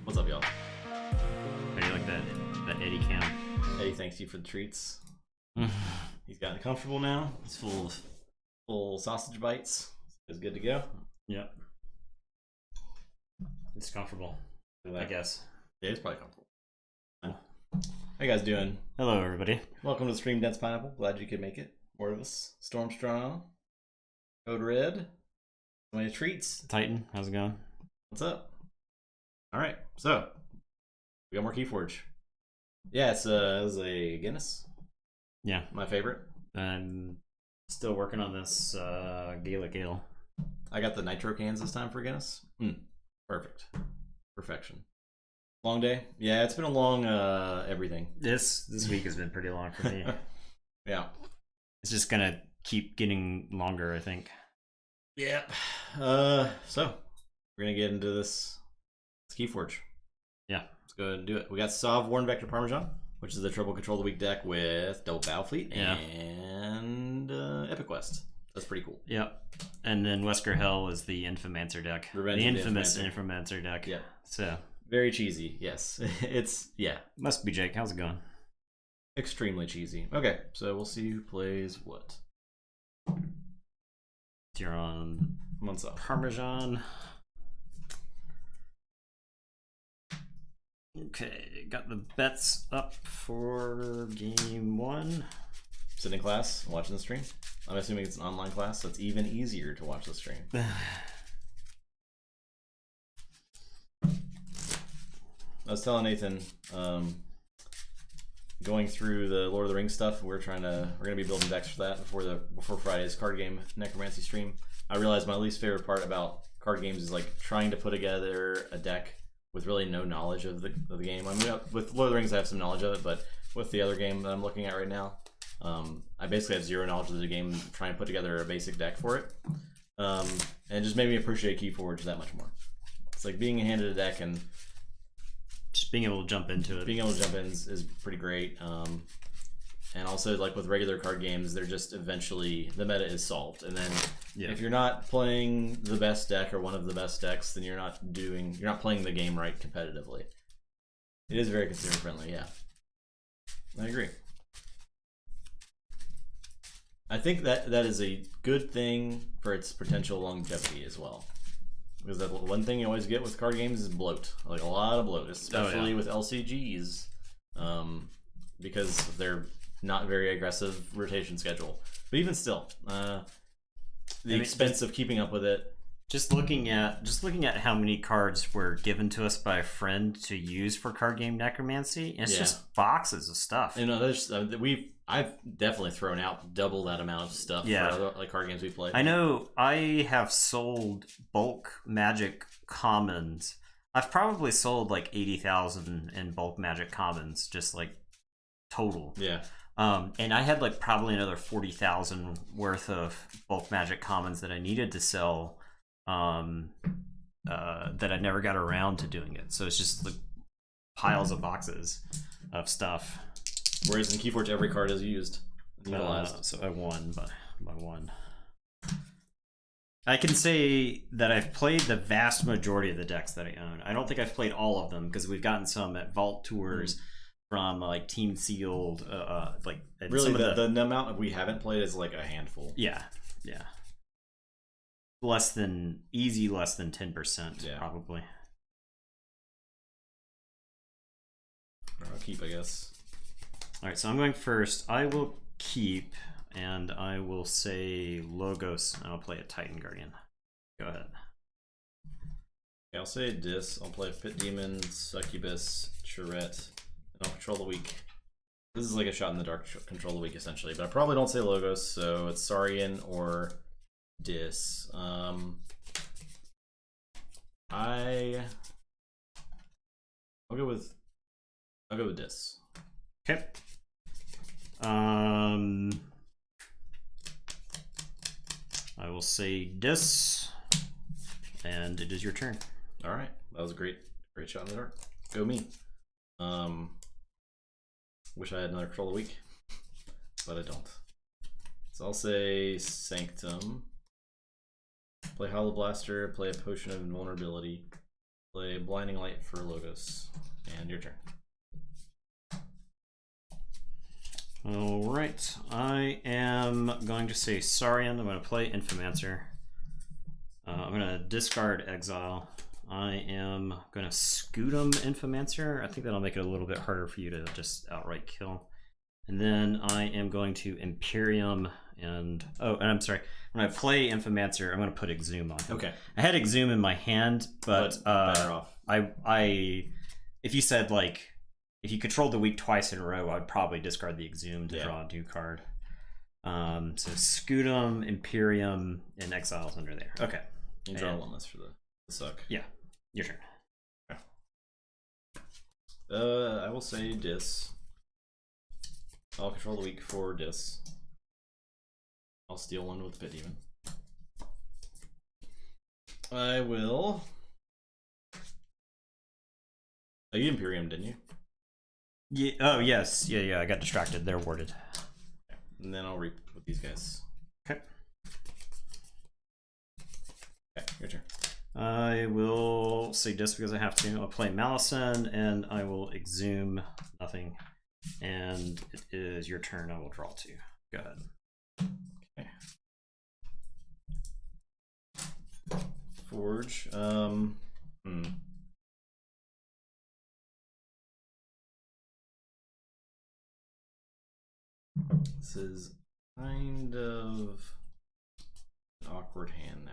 What's up, y'all? How do you like that Eddie cam? Eddie thanks you for the treats. He's gotten comfortable now. He's full sausage bites. He's good to go. Yep. It's comfortable, I guess. Yeah, it's probably comfortable. How you guys doing? Hello, everybody. Welcome to the stream, Dense Pineapple. Glad you could make it. More of us. Stormstrong. Code Red. So many treats. Titan, how's it going? What's up? All right, so we got more Keyforge. Yeah, it was a Guinness. Yeah, my favorite. I'm still working on this Gaelic Ale. I got the nitro cans this time for Guinness. Perfect, perfection. Long day. Yeah, it's been a long everything. This week has been pretty long for me. Yeah, it's just gonna keep getting longer, I think. Yeah. So we're gonna get into this. Keyforge. Yeah. Let's go ahead and do it. We got Sov Warren Vector Parmesan, which is the Triple Control of the Week deck with Double Battlefleet and Epic Quest. That's pretty cool. Yep. And then Wesker Hell is the Infomancer deck. Revenge the infamous Infomancer deck. Yeah. So very cheesy, yes. Must be Jake. How's it going? Extremely cheesy. Okay, so we'll see who plays what. You're on Sov Parmesan. Okay, got the bets up for game 1. Sitting in class, watching the stream. I'm assuming it's an online class, so it's even easier to watch the stream. I was telling Nathan, going through the Lord of the Rings stuff, we're gonna be building decks for that before Friday's card game necromancy stream. I realized my least favorite part about card games is like trying to put together a deck with really no knowledge of the game. I mean, with Lord of the Rings, I have some knowledge of it, but with the other game that I'm looking at right now, I basically have zero knowledge of the game. Trying to put together a basic deck for it, and it just made me appreciate Keyforge that much more. It's like being handed a deck and just being able to jump into it. Being able to jump in is pretty great. And also, like with regular card games, they're just eventually the meta is solved, and then if you're not playing the best deck or one of the best decks, then you're not playing the game right competitively. It is very consumer friendly, yeah. I agree. I think that is a good thing for its potential longevity as well. Because the one thing you always get with card games is bloat, like a lot of bloat, especially with LCGs, because they're not very aggressive rotation schedule. But even still, the expense of keeping up with it Just looking at how many cards were given to us by a friend to use for card game necromancy. It's just boxes of stuff. You know, there's I've definitely thrown out double that amount of stuff for other, like card games we play. I know I have sold bulk Magic commons. I've probably sold like 80,000 in bulk Magic commons, just like total. Yeah. And I had like probably another 40,000 worth of bulk Magic commons that I needed to sell. That I never got around to doing it. So it's just like piles of boxes of stuff. Whereas in Keyforge, every card is used. So I won by one. I can say that I've played the vast majority of the decks that I own. I don't think I've played all of them because we've gotten some at Vault Tours from like Team Sealed. Like really, the amount we haven't played is like a handful. Yeah. Less than 10%, probably. I'll keep, I guess. All right, so I'm going first. I will keep, and I will say Logos, and I'll play a Titan Guardian. Go ahead. Okay, I'll say Dis. I'll play Pit Demon, Succubus, Charette, and I'll control the weak. This is like a shot in the dark, control the weak essentially, but I probably don't say Logos, so it's Saurian or Dis. I'll go with Dis. Okay. I will say Dis, and it is your turn. All right, that was a great shot in the dark. Go me. Wish I had another control of the week, but I don't. So I'll say Sanctum. Play Hollow Blaster, play a Potion of Invulnerability, play Blinding Light for Logos, and your turn. Alright, I am going to say Saurian. I'm going to play Infomancer. I'm going to discard Exile. I am going to Scootum Infomancer. I think that'll make it a little bit harder for you to just outright kill. And then I am going to Imperium and I'm sorry. When I play Infomancer, I'm going to put Exhume on him. Okay. I had Exhume in my hand, but better off. If you said like if you controlled the weak twice in a row, I'd probably discard the Exhume to draw a new card. So Scootum, Imperium, and Exile's under there. Okay. You draw one less for the suck. Yeah. Your turn. I will say Dis. I'll control the weak for Dis. I'll steal one with Pit Demon. I will. Oh, you Imperium, didn't you? Yeah. Oh, yes. Yeah. I got distracted. They're warded. Okay. And then I'll reap with these guys. Okay. Okay, your turn. I will say Dis because I have to. I'll play Malison and I will Exhume nothing. And it is your turn. I will draw two. Go ahead. Okay. Forge. This is kind of an awkward hand now.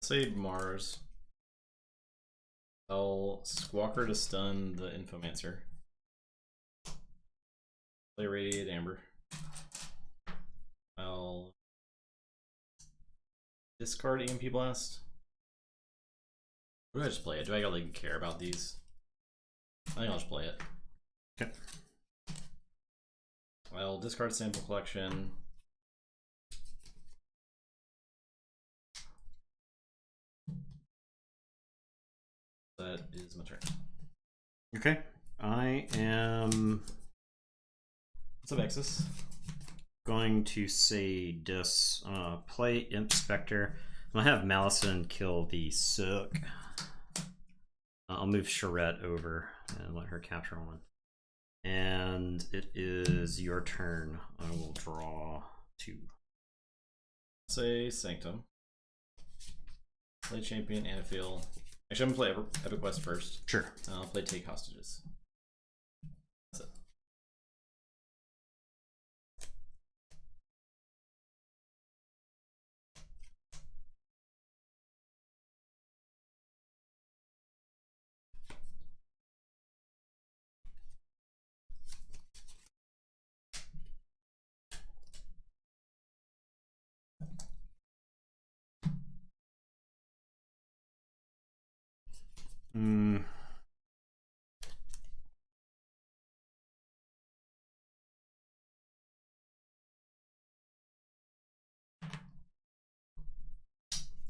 Say Mars. I'll Squawker to stun the Infomancer. Play Radiated Amber. I'll discard EMP Blast. Or do I just play it? Do I really care about these? I think I'll just play it. Okay. I'll discard Sample Collection. That is my turn. Okay. I am. What's up, Exus? Going to say Dis. Play Imp Spectre. I'm gonna have Malison kill the Sook. I'll move Charette over and let her capture one. And it is your turn. I will draw 2. Say Sanctum. Play Champion, Anaphyl. Actually, I'm gonna play Epic Quest first. Sure. I'll play Take Hostages. That's it.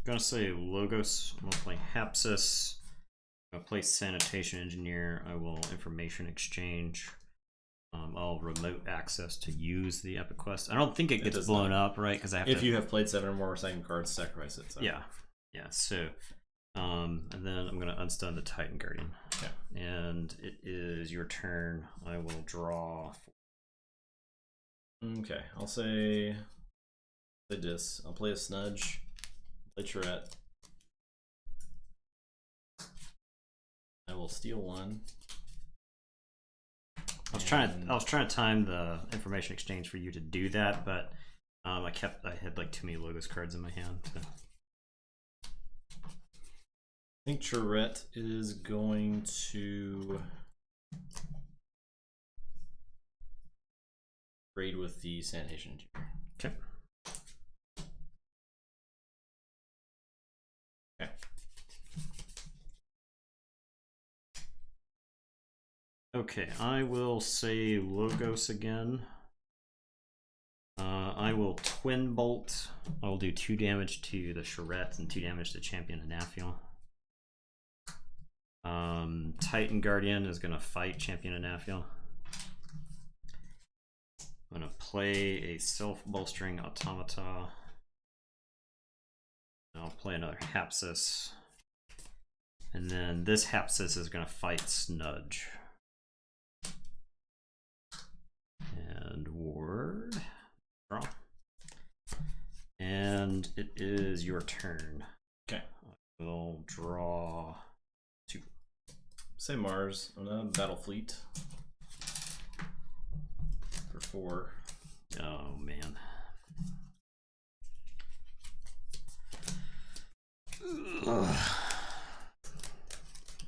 Gonna say Logos. I'm gonna play Hapsis. I'm gonna play Sanitation Engineer. I will Information Exchange. I'll remote access to use the Epic Quest. I don't think it gets blown up, right? Because I have if you have played 7 or more Sanctum cards, sacrifice it. So. Yeah. So, and then I'm gonna unstun the Titan Guardian. Okay. And it is your turn. I will draw. Okay, I'll say this. I'll play a Snudge. Play Charette. I will steal 1. I was trying to time the Information Exchange for you to do that, but I had like too many Logos cards in my hand. So. I think Charette is going to trade with the Sanitation Engineer. Okay. Okay, I will say Logos again. I will Twin Bolt. I will do 2 damage to the Charette and 2 damage to Champion Anaphyl. Titan Guardian is going to fight Champion Anaphyl. I'm going to play a Self-Bolstering Automata. I'll play another Hapsis. And then this Hapsis is going to fight Snudge. And ward. Draw. And it is your turn. Okay. I will draw 2. Say Mars. I'm gonna Battle Fleet for 4. Oh man.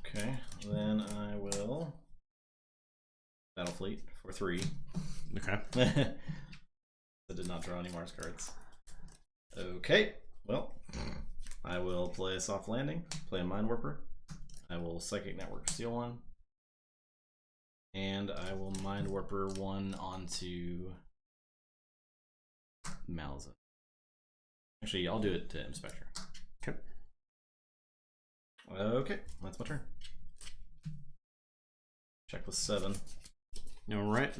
Okay, then I will Battle Fleet for 3. Okay. I did not draw any Mars cards. Okay, well, I will play a Soft Landing, play a Mind Warper. I will Psychic Network steal 1. And I will Mind Warper 1 onto Malza. Actually, I'll do it to Inspector. Okay. Okay, that's my turn. Checklist 7. Alright.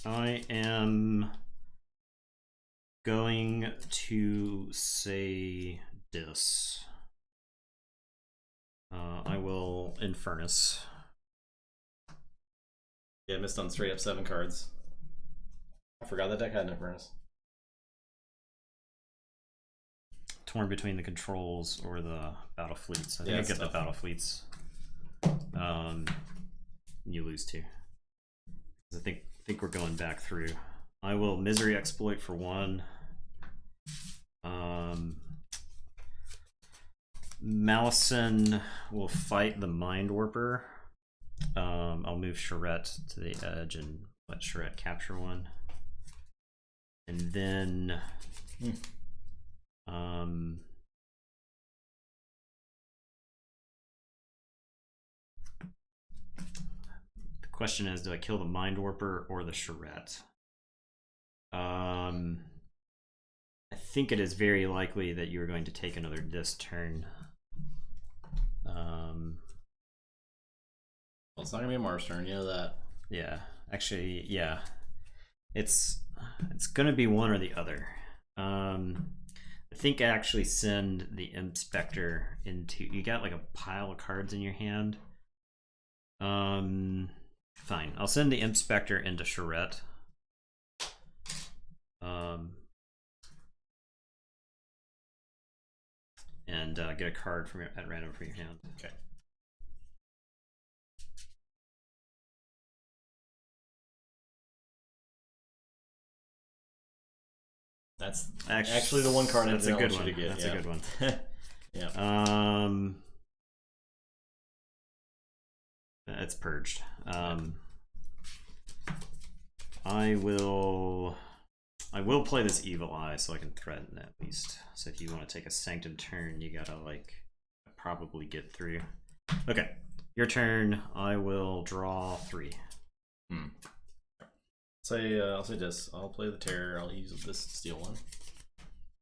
I am going to say this. I will Infernus. Yeah, I missed on straight up 7 cards. I forgot that deck had an Infernus. Torn between the controls or the battle fleets. I think I get the battle fleets. You lose 2. I think we're going back through. I will Misery Exploit for 1. Malison will fight the Mind Warper. I'll move Charette to the edge and let Charette capture 1. And then the question is, do I kill the Mind Warper or the Charette? I think it is very likely that you're going to take another this turn. Well, it's not gonna be a Mars turn, you know that. Yeah, actually, yeah. It's gonna be one or the other. I think I actually send the Inspector into. You got like a pile of cards in your hand. Fine. I'll send the Inspector into Charette. And get a card from at random from your hand. Okay. That's actually the one card I didn't want you to get. That's a good one. Yeah. It's purged. I will play this Evil Eye so I can threaten at least. So if you want to take a Sanctum turn, you gotta like probably get through. Okay, your turn. I will draw 3. I'll say this. I'll play the Terror. I'll use this steel one.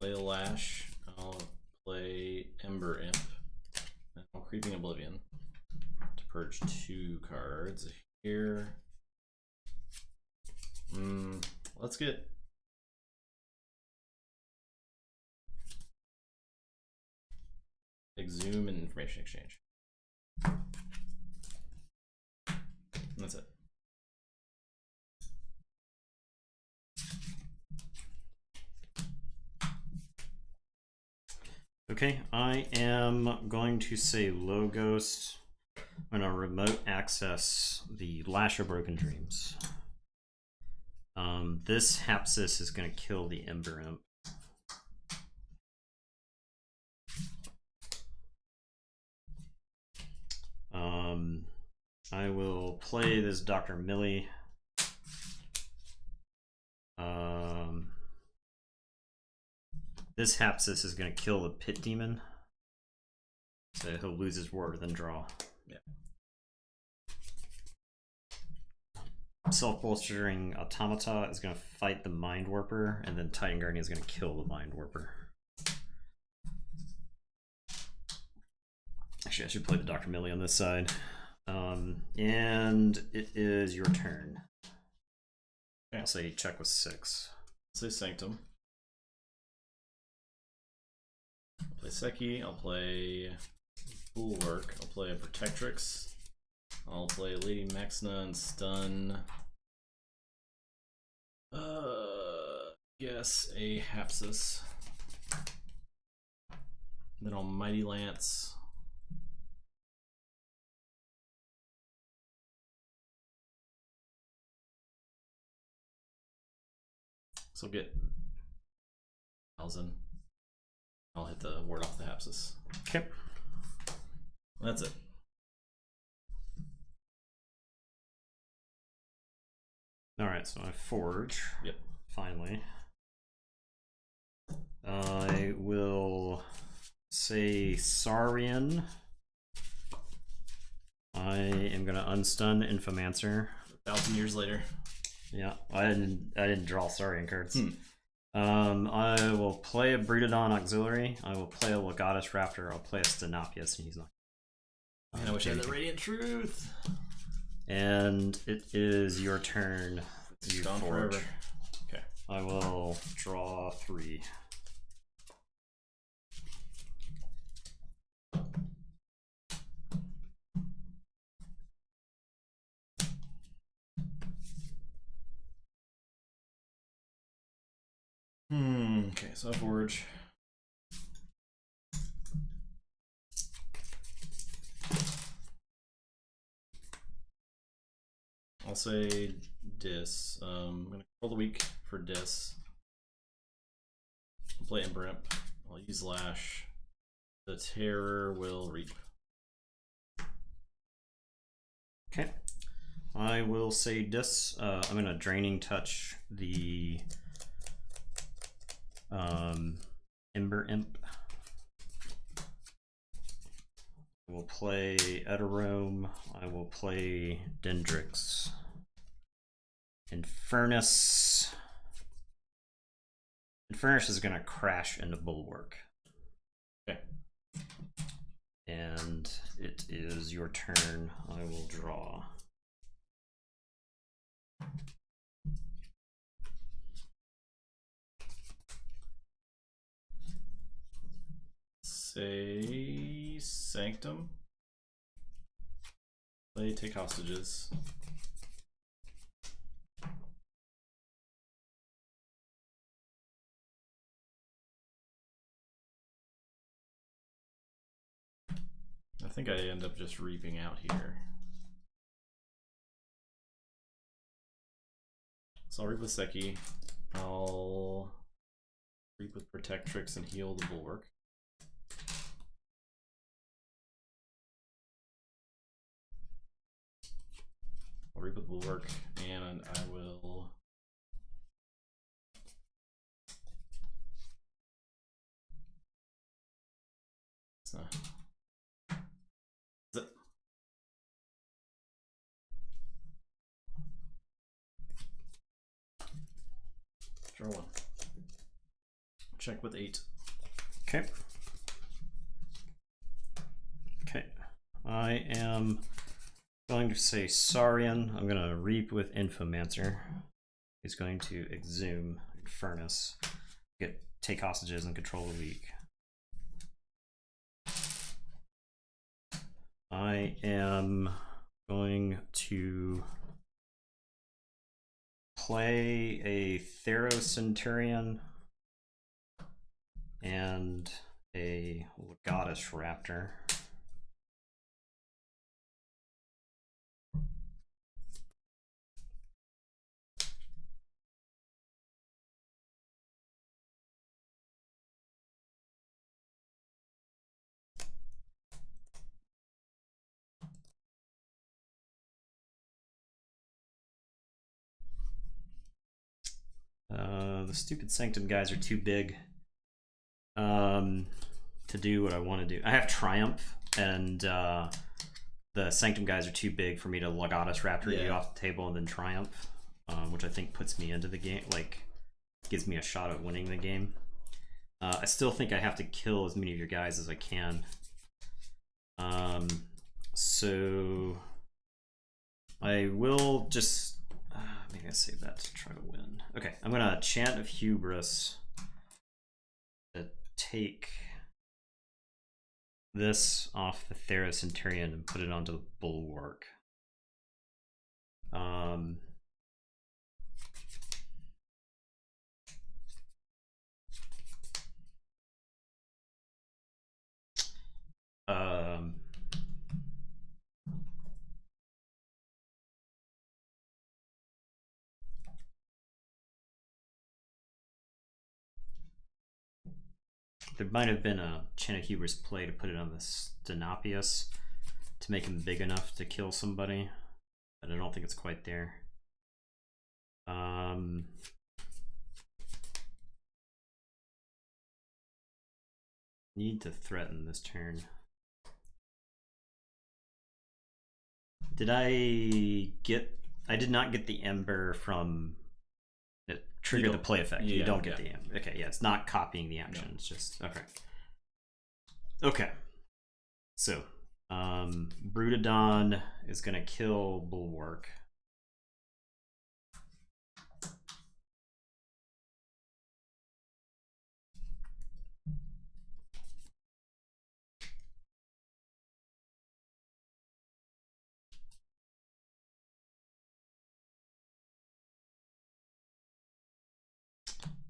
Play the Lash. I'll play Ember Imp. And I'll Creeping Oblivion to purge 2 cards here. Let's get Exhume and Information Exchange. And that's it. Okay, I am going to say Low Ghost. I'm going to remote access the Lash of Broken Dreams. This Hapsis is going to kill the Ember Imp. I will play this Dr. Millie. This Hapsis is going to kill the Pit Demon. So he'll lose his ward, then draw. Yeah. Self-bolstering Automata is going to fight the Mind Warper, and then Titan Guardian is going to kill the Mind Warper. Actually, I should play the Dr. Millie on this side. And it is your turn. Okay. I'll say check with 6. I'll say Sanctum. I'll play Seki. I'll play Bulwark. I'll play a Protectrix. I'll play Lady Maxna and Stun. Guess a Hapsis. Then I'll Mighty Lance. So get 1,000. I'll hit the ward off the Hapsis. Okay. That's it. Alright, so I forge. Yep. Finally. I will say Saurian. I am gonna unstun Infomancer. 1,000 years later. Yeah, I didn't draw Saurian cards. I will play a Breedodon Auxiliary. I will play a Legatus Raptor. I'll play a Stenopius, and he's not. Man, I wish I had the Radiant Truth. And it is your turn. It's gone forever. Okay. I will draw 3. Okay, so I forge. I'll say Dis. I'm gonna call the week for Dis. I'll play Ember Imp. I'll use Lash. The Terror will reap. Okay. I will say Dis. I'm gonna Draining Touch the Ember Imp. I will play Eterome. I will play Dendrix. Infernus. Infernus is going to crash into Bulwark. Okay. And it is your turn. I will draw. Say Sanctum. Play Take Hostages. think I end up just reaping out here. So I'll reap with Seki. I'll reap with Protectrix and heal the Bulwark. I'll reap with Bulwark, and I will. It's not. Is it? Draw one. Check with 8. Okay. Okay. I am going to say Saurian. I'm going to reap with Infomancer. He's going to exhume Furnace. Take hostages and control the weak. I am going to play a Theros-Centurion and a Goddess Raptor. The stupid Sanctum guys are too big to do what I want to do. I have Triumph, and the Sanctum guys are too big for me to Goddess Raptor you off the table and then Triumph, which I think puts me into the game, like gives me a shot at winning the game. I still think I have to kill as many of your guys as I can. So I will just maybe I save that to try to win. Okay, I'm gonna Chant of Hubris to take this off the Theros-Centurion and put it onto the Bulwark. There might have been a Chant of Hubris play to put it on the Stenopius to make him big enough to kill somebody, but I don't think it's quite there. Need to threaten this turn. I did not get the Ember from it triggered the play effect. You don't get the Ember. Okay, yeah, it's not copying the action. No. It's just okay. Okay. So Brutodon is gonna kill Bulwark.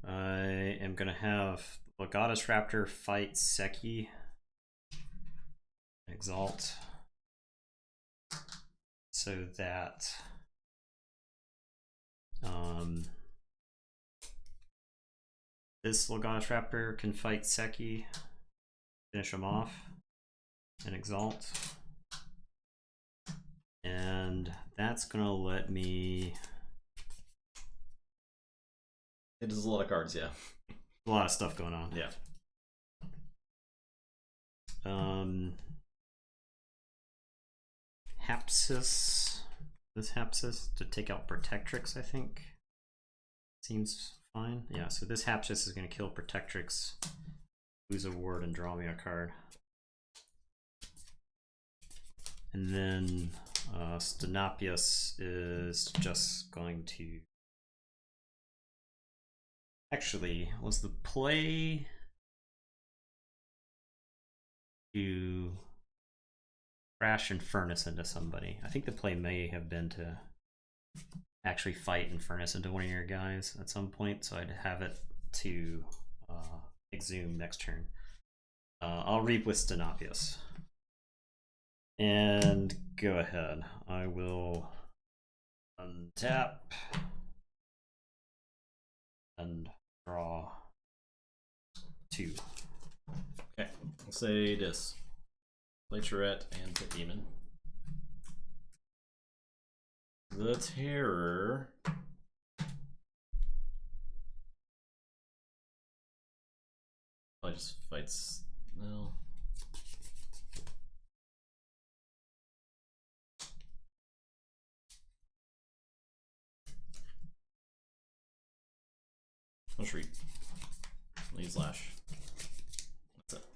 I am gonna have the Goddess Raptor fight Seki. Exalt. So that this Goddess Raptor can fight Seki, finish him off, and Exalt. And that's gonna let me. It does a lot of cards, yeah. A lot of stuff going on. Yeah. Hapsis. This Hapsis to take out Protectrix, I think. Seems fine. Yeah, so this Hapsis is going to kill Protectrix, lose a ward, and draw me a card. And then Stenopius is just going to. Actually, was the play to crash and Furnace into somebody? I think the play may have been to actually fight and Furnace into one of your guys at some point, so I'd have it to exhume next turn. I'll reap with Stenopius. And go ahead. I will untap and draw 2. Okay, I'll say this. Play Charette and Pit Demon. The Terror. Probably just fights. No. I'll shriek. Lead slash. That's it.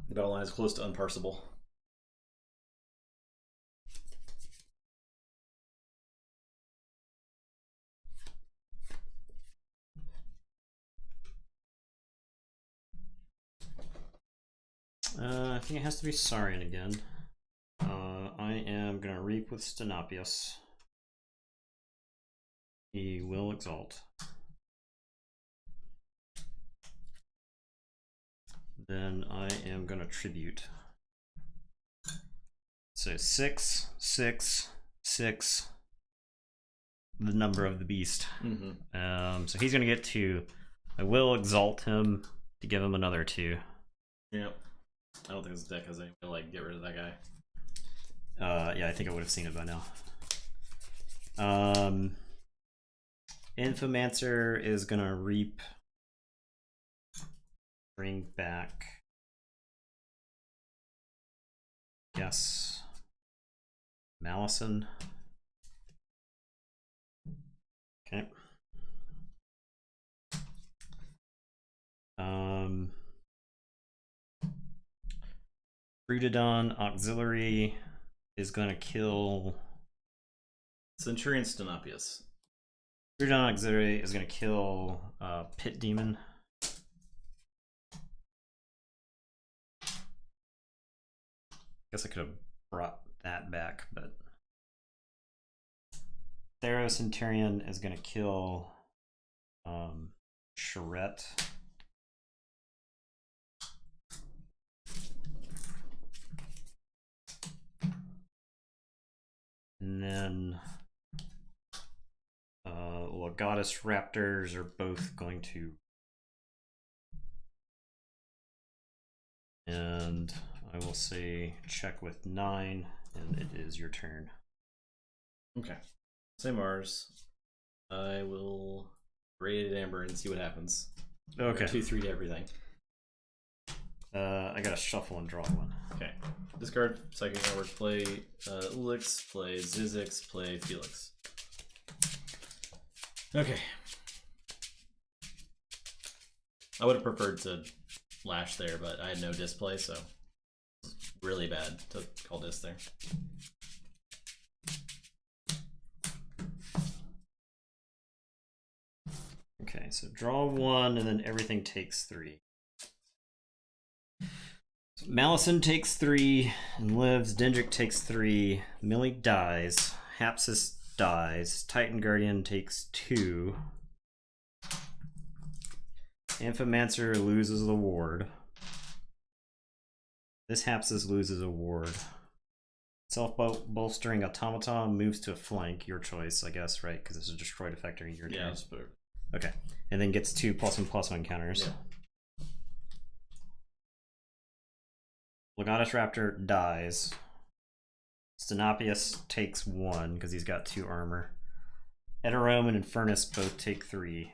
The battle line is close to unparsable. I think it has to be Saurian again. I am going to Reap with Stenopius. He will Exalt. Then I am going to Tribute. So 6, 6, 6, the number of the beast. So he's going to get 2. I will Exalt him to give him another 2. Yep. I don't think this deck has any way to like get rid of that guy. Yeah, I think I would have seen it by now. Infomancer is gonna Reap, bring back, yes, Malison. Okay. Brutodon Auxiliary is gonna kill Centurion Stenopius. Brutodon Auxiliary is gonna kill Pit Demon. Guess I could have brought that back, but Thero Centurion is gonna kill Charette. And then Goddess Raptors are both going to, and I will say check with 9, and it is your turn. Okay. Same Mars. I will Radiated Amber and see what happens. Okay. 2/3 to everything. I gotta shuffle and draw one. Okay. Discard Psychic Network, play Ulix, play Zizix, play Felix. Okay. I would have preferred to Lash there, but I had no display, so it's really bad to call Dis there. Okay, so draw 1, and then everything takes 3. So Malison takes 3 and lives. Dendrick takes 3. Millie dies. Hapsis dies. Titan Guardian takes 2. Infomancer loses the ward. This Hapsis loses a ward. Self-bolstering Automaton moves to a flank. Your choice, I guess, right? Because this is destroyed effector in your turn. Yeah, that's better. Okay, and then gets 2+1/+1 counters. Yeah. Legatus Raptor dies. Stenopius takes 1 because he's got 2 armor. Eterome and Infernus both take 3.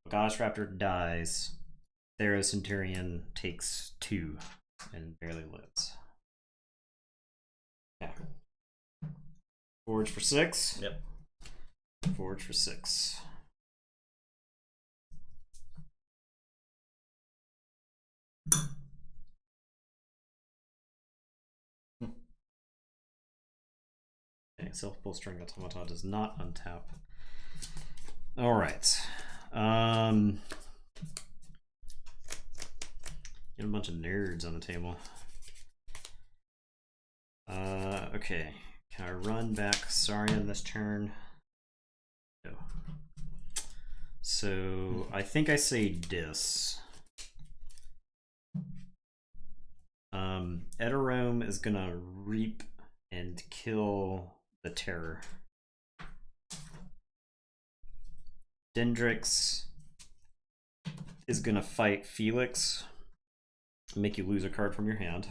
Legatus Raptor dies. Thero Centurion takes 2 and barely lives. Yeah. Forge for 6. Yep. Forge for 6. Okay, self-bolstering automata does not untap. All right. Get a bunch of nerds on the table. Okay. Can I run back Saurian this turn? No. So I think I say dis. Eterome is gonna reap and kill the terror. Dendrix is gonna fight Felix, make you lose a card from your hand.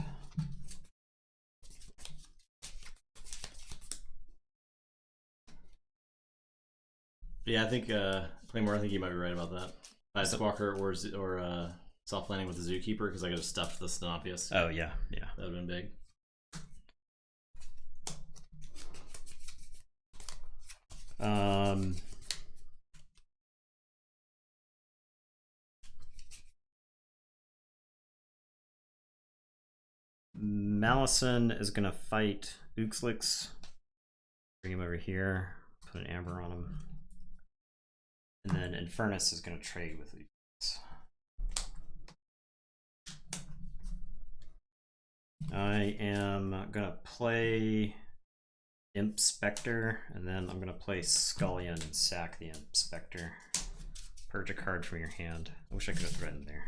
Yeah, I think Claymore, I think you might be right about that. Squawker or soft landing with the Zookeeper, because I could have stuffed the Stenopius. Oh yeah, yeah. That would have been big. Malison is gonna fight Uxlix. Bring him over here. Put an amber on him. And then Infernus is gonna trade with Uxlix. I am gonna play Imp Spectre, and then I'm gonna play Scullion and sack the Imp Spectre. Purge a card from your hand. I wish I could have threatened there.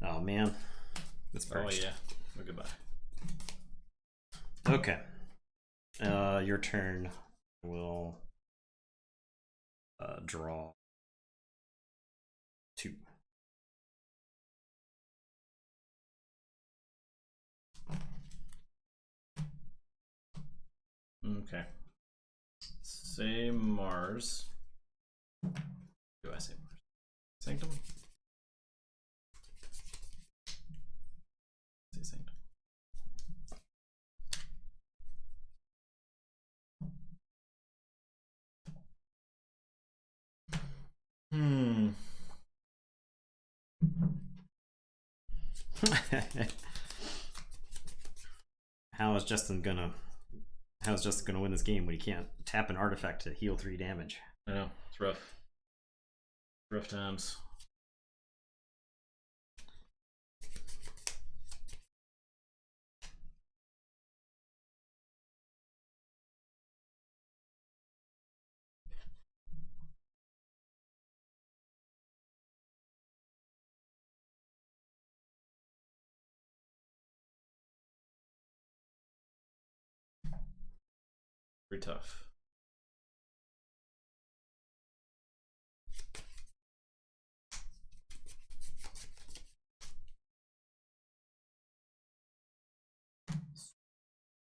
Oh man, it's purged. Oh yeah, well, goodbye. Okay, your turn. We'll draw 2. Okay. Say Mars. Do I say Mars? Sanctum? Say Sanctum. How is Justin gonna win this game when he can't tap an artifact to heal 3 damage? I know, it's rough. Rough times. Pretty tough.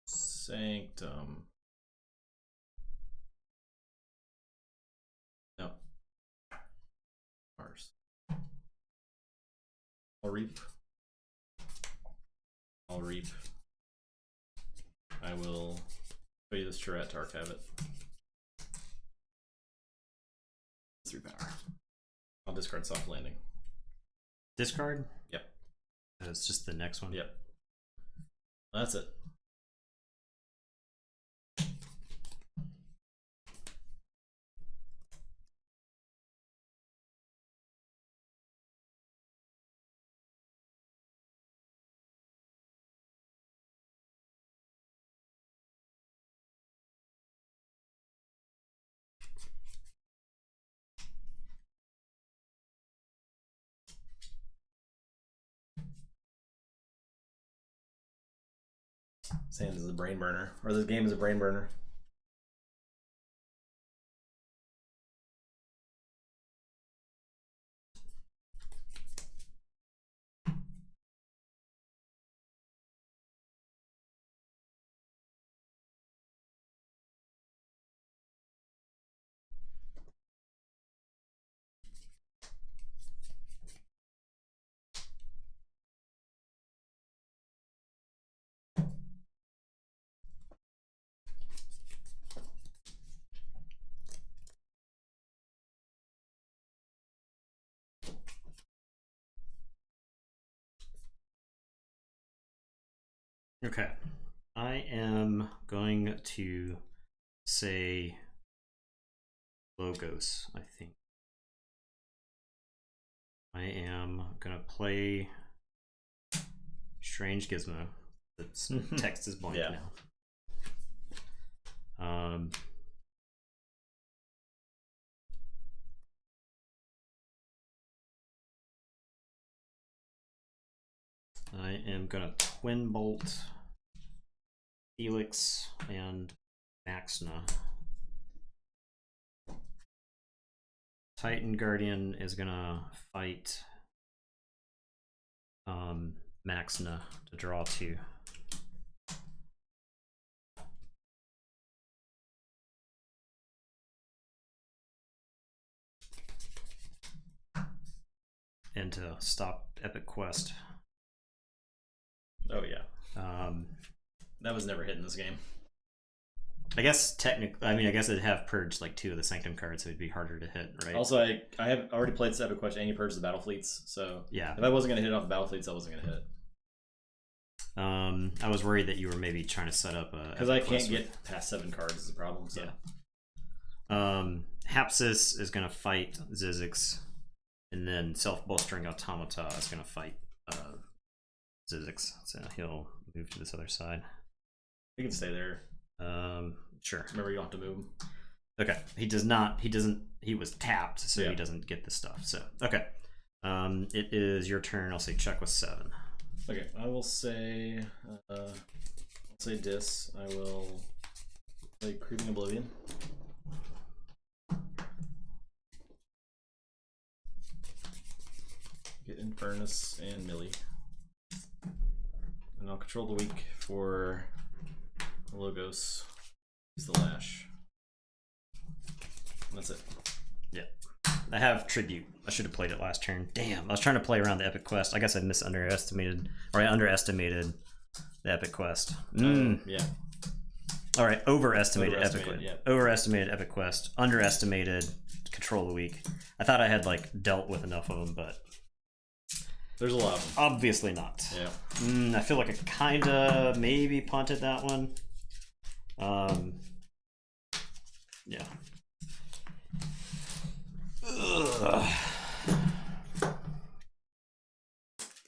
Sanctum. No. Mars. I'll reap. I'll reap. I will pay this Charette to archive it. 3 power. I'll discard soft landing. Discard? Yep. It's just the next one. Yep. That's it. Saying this is a brain burner, or this game is a brain burner. Okay. I am going to say Logos, I think. I am going to play Strange Gizmo. Its text is blank Yeah. now. I am going to Twin Bolt Helix and Maxna. Titan Guardian is gonna fight Maxna to draw 2. And to stop Epic Quest. Oh yeah. That was never hit in this game. I guess technically, I guess it'd have purged like 2 of the Sanctum cards, so it'd be harder to hit, right? Also, I have already played this Epic Quest and you purged the Battle Fleets, so yeah. If I wasn't going to hit off the Battle Fleets, I wasn't going to hit it. I was worried that you were maybe trying to set up a... Because I can't get past 7 cards is the problem, so... Yeah. Hapsis is going to fight Zizix, and then Self-Bolstering Automata is going to fight Zizix, so he'll move to this other side. You can stay there. Sure. Remember, you don't have to move him. Okay. He was tapped, so he doesn't get the stuff. So, okay. It is your turn. I'll say check with 7. Okay, I will say, I'll say Dis. I will play Creeping Oblivion. Get Infernus and Millie. And I'll control the weak for Logos. Use the Lash. And that's it. Yeah. I have Tribute. I should have played it last turn. Damn, I was trying to play around the Epic Quest. I guess I underestimated the Epic Quest. Yeah. All right, overestimated Epic Quest. Yeah. Overestimated Epic Quest. Underestimated Control the Weak. I thought I had like dealt with enough of them, but there's a lot of them. Obviously not. Yeah. I feel like I kind of maybe punted that one. Yeah. Ugh.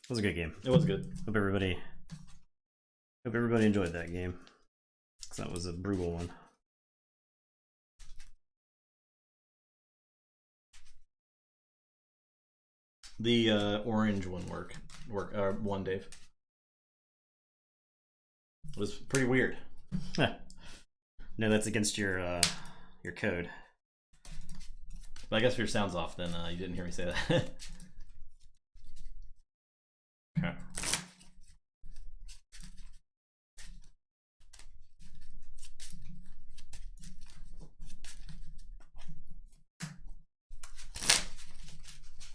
It was a good game. It was good. Hope everybody enjoyed that game. 'Cause that was a brutal one. The orange one won, Dave. It was pretty weird. No, that's against your code. But I guess if your sound's off, then you didn't hear me say that. Okay.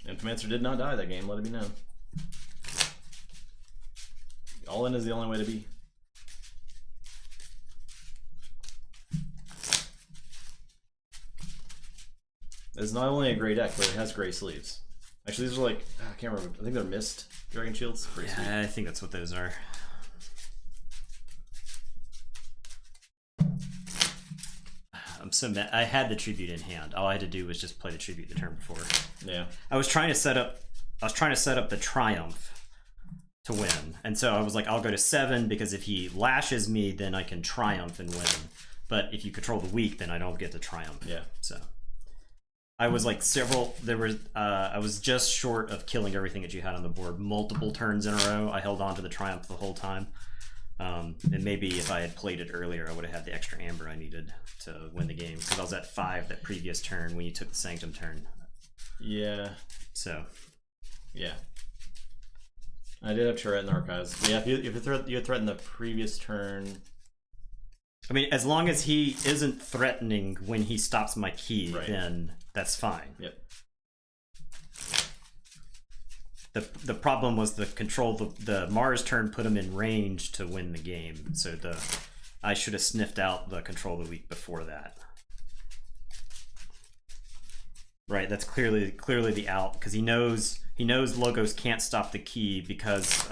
Infomancer did not die that game, let it be known. All in is the only way to be. It's not only a gray deck, but it has gray sleeves. Actually, these are like, I can't remember. I think they're Mist Dragon Shields. Yeah, I think that's what those are. I'm so mad. I had the Tribute in hand. All I had to do was just play the Tribute the turn before. Yeah. I was trying to set up the Triumph to win. And so I was like, I'll go to 7 because if he lashes me, then I can Triumph and win. But if you control the weak, then I don't get to Triumph. Yeah. So I was like I was just short of killing everything that you had on the board multiple turns in a row. I held on to the Triumph the whole time. And maybe if I had played it earlier, I would have had the extra amber I needed to win the game because I was at 5 that previous turn when you took the Sanctum turn. Yeah. So. Yeah. I did have Charette in the Archives. But yeah, if you threaten the previous turn. I mean, as long as he isn't threatening when he stops my key, right, then that's fine. Yep. The problem was the control. The Mars turn put him in range to win the game. So I should have sniffed out the control the weak before that. Right, that's clearly the out because he knows Logos can't stop the key because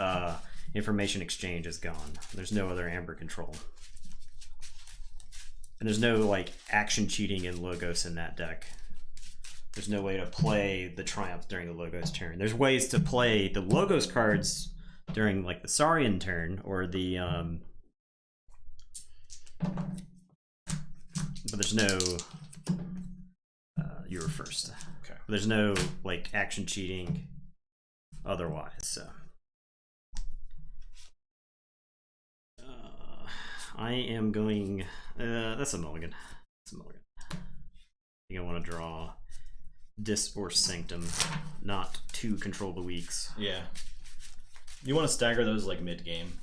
information exchange is gone. There's no other Amber control. And there's no like action cheating in Logos in that deck. There's no way to play the Triumph during the Logos turn. There's ways to play the Logos cards during like the Saurian turn or the but there's no you were first. Okay. There's no like action cheating otherwise, so I am going that's a mulligan. That's a mulligan. I think I want to draw Dis or Sanctum, not to control the weaks. Yeah. You want to stagger those like mid game.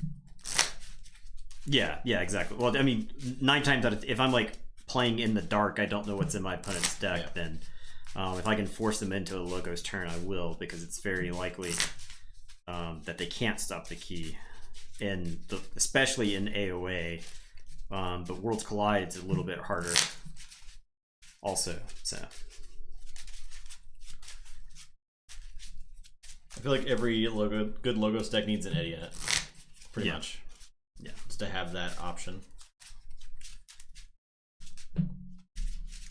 Yeah, exactly. Well, I mean, 9 times out of if I'm like playing in the dark, I don't know what's in my opponent's deck, then if I can force them into a Logos turn, I will, because it's very likely that they can't stop the key, especially in AOA. But Worlds Collide is a little bit harder also, so. I feel like every good Logos deck needs an Eddie in it, pretty much. Yeah, just to have that option.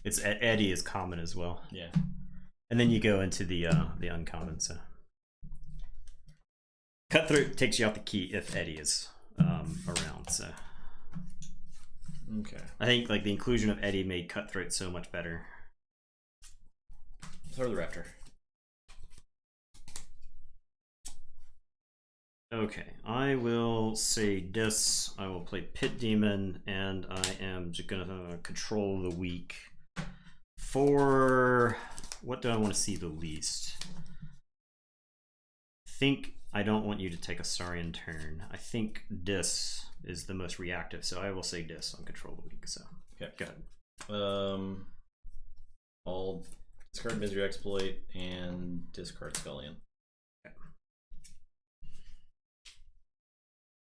It's Eddie is common as well. Yeah, and then you go into the uncommon. So Cutthroat takes you off the key if Eddie is around. So okay, I think like the inclusion of Eddie made Cutthroat so much better. Throw the Raptor. Okay, I will say Dis. I will play Pit Demon, and I am just gonna control the weak. For what do I want to see the least? I think I don't want you to take a Saurian turn. I think Dis is the most reactive, so I will say Dis on control the weak. So okay, go ahead. I'll discard Misery Exploit and discard Scullion.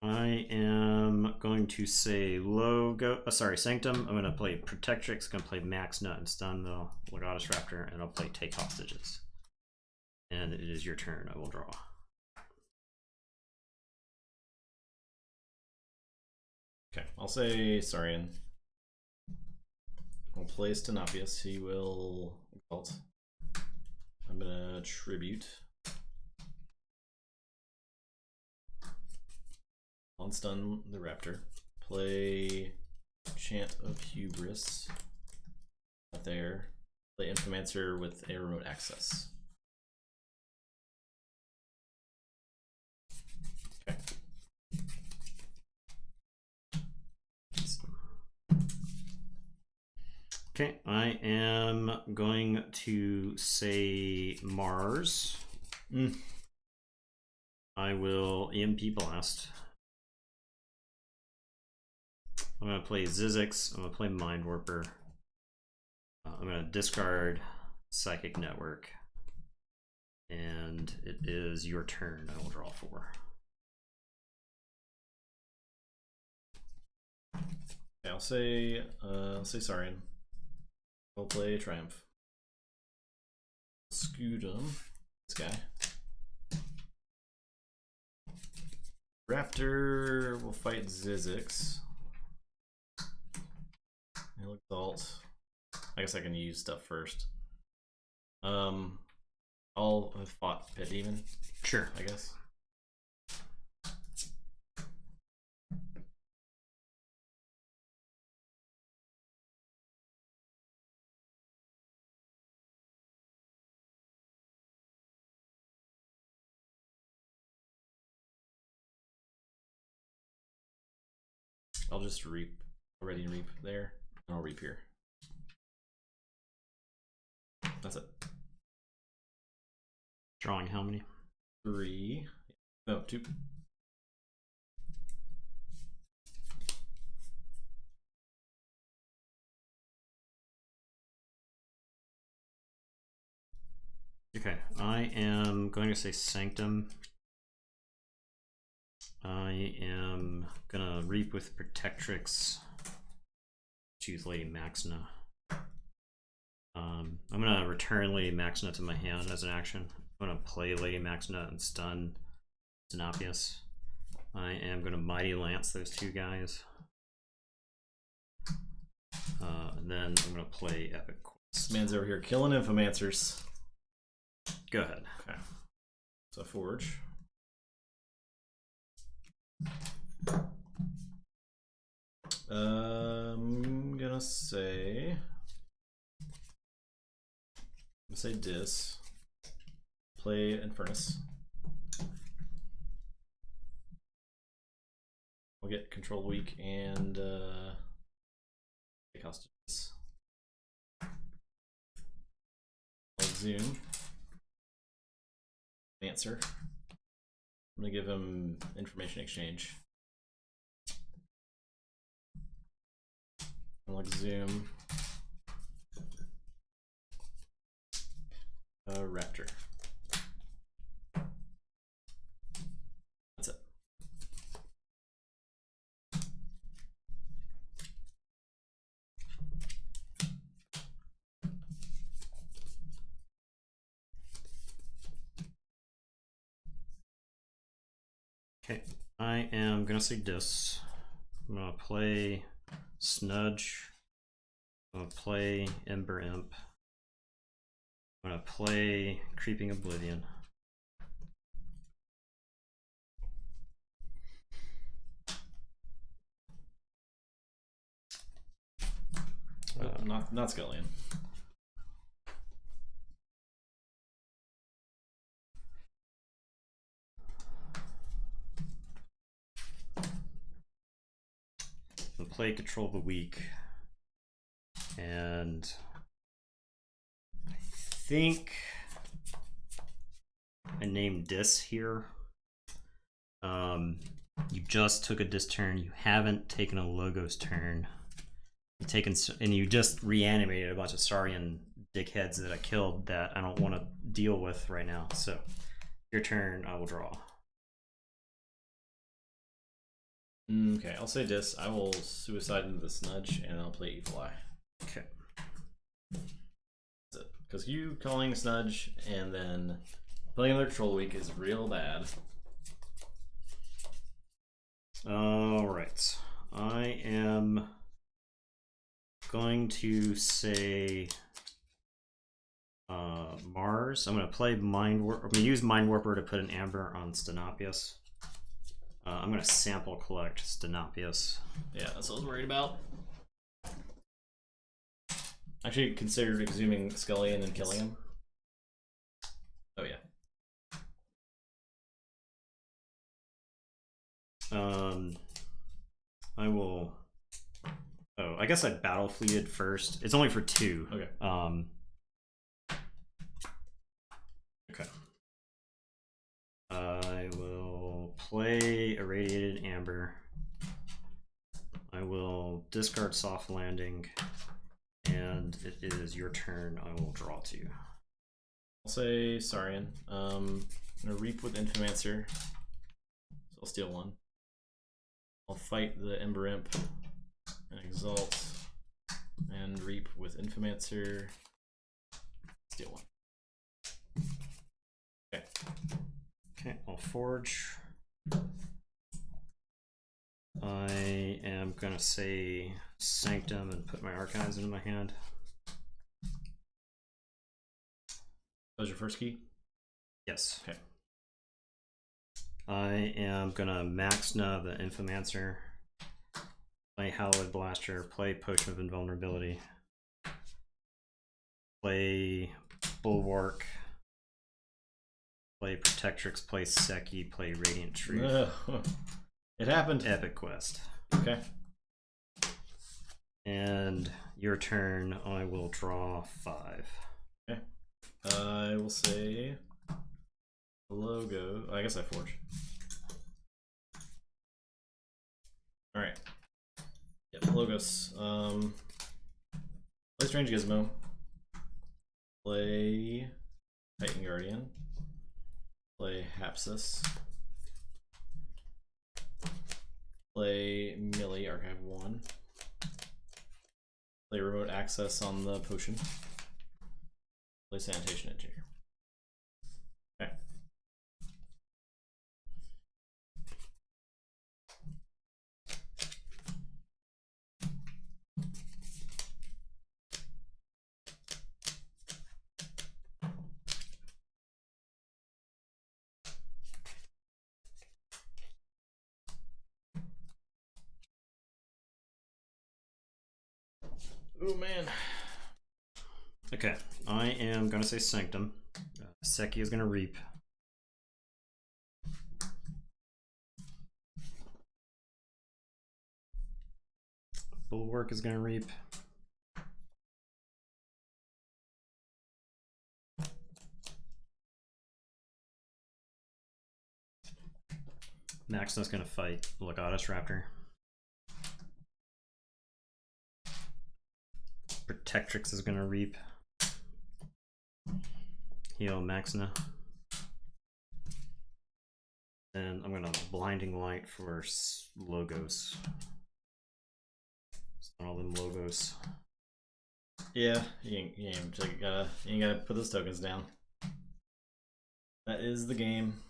I am going to say Sanctum. I'm going to play Protectrix, going to play Max Nut and stun the Legatus Raptor, and I'll play Take Hostages. And it is your turn. I will draw. Okay, I'll say Saurian. I'll play Stenopius. He will exalt. I'm going to tribute. On stun the Raptor. Play Chant of Hubris. Not there. Play Infomancer with a remote access. Okay. Okay, I am going to say Mars. I will EMP Blast. I'm going to play Zizix. I'm going to play Mind Warper. I'm going to discard Psychic Network. And it is your turn. I will draw 4. Okay, I'll say Saurian. I'll play Triumph. Scudum. This guy. Raptor will fight Zizix. He'll exalt. I guess I can use stuff first. I'll have fought Pit Demon. Sure. I guess. I'll just reap. Already reap there. And I'll reap here. That's it. Drawing how many? 3. No, 2. Okay, I am going to say Sanctum. I am gonna reap with Protectrix. Choose Lady Maxna. I'm gonna return Lady Maxna to my hand as an action. I'm gonna play Lady Maxna and stun Xenopius. I am going to Mighty Lance those two guys. And then I'm going to play Epic Quest. This man's over here killing Infomancers. Go ahead. Okay. So Forge. I'm gonna say Dis. Play Infernus. We'll get Control Weak and take hostages. I'll zoom. Answer. I'm gonna give him information exchange. I'll like zoom. Raptor. That's it. Okay, I am gonna say Dis. I'm gonna play Snudge. I'm gonna play Ember Imp. I'm gonna play Creeping Oblivion. Not Scullion. I'm gonna play Control the Weak, and I think I named Dis here. You just took a Dis turn. You haven't taken a Logos turn. You've taken, and you just reanimated a bunch of Saurian dickheads that I killed that I don't want to deal with right now. So, your turn. I will draw. Okay, I'll say Dis. I will suicide into the Snudge, and I'll play Evil Eye. Okay. That's it. Because you calling Snudge and then playing another Control Weak is real bad. Alright. I am going to say Mars. I'm going to play Mind Warp. I'm going to use Mind Warper to put an Amber on Stenopius. I'm going to sample collect Stenopius. Yeah, that's what I was worried about. Actually, considered exhuming Scullion and killing him. Oh yeah. I will. Oh, I guess I battle fleeted first. It's only for 2. Okay. Okay. I will play Irradiated Amber. I will discard Soft Landing, and it is your turn. I will draw 2. I'll say Saurian. I'm gonna Reap with Infomancer. So I'll steal 1. I'll fight the Ember Imp and Exalt and Reap with Infomancer. Steal 1. Okay. Okay, I'll Forge. I am gonna say Sanctum and put my Archives into my hand. That was your first key? Yes. Okay. I am gonna Maxna the Infomancer, play Hallowed Blaster, play Potion of Invulnerability, play Bulwark, play Protectrix, play Seki, play Radiant Truth. It happened. Epic Quest. Okay. And your turn, I will draw 5. Okay. I will say Logo. I guess I Forge. Alright. Yep, Logos. Play Strange Gizmo. Play Titan Guardian. Play Hapsis. Play Millie, Archive 1. Play Remote Access on the Potion. Play Sanitation Engineer. Okay. Oh man. Okay, I am gonna say Sanctum. Seki is gonna Reap. Bulwark is gonna Reap. Maxna's gonna fight Legatus Raptor. Protectrix is gonna Reap. Heal Maxna. And I'm gonna Blinding Light for Logos. Stun all them Logos. Yeah, you ain't gotta put those tokens down. That is the game.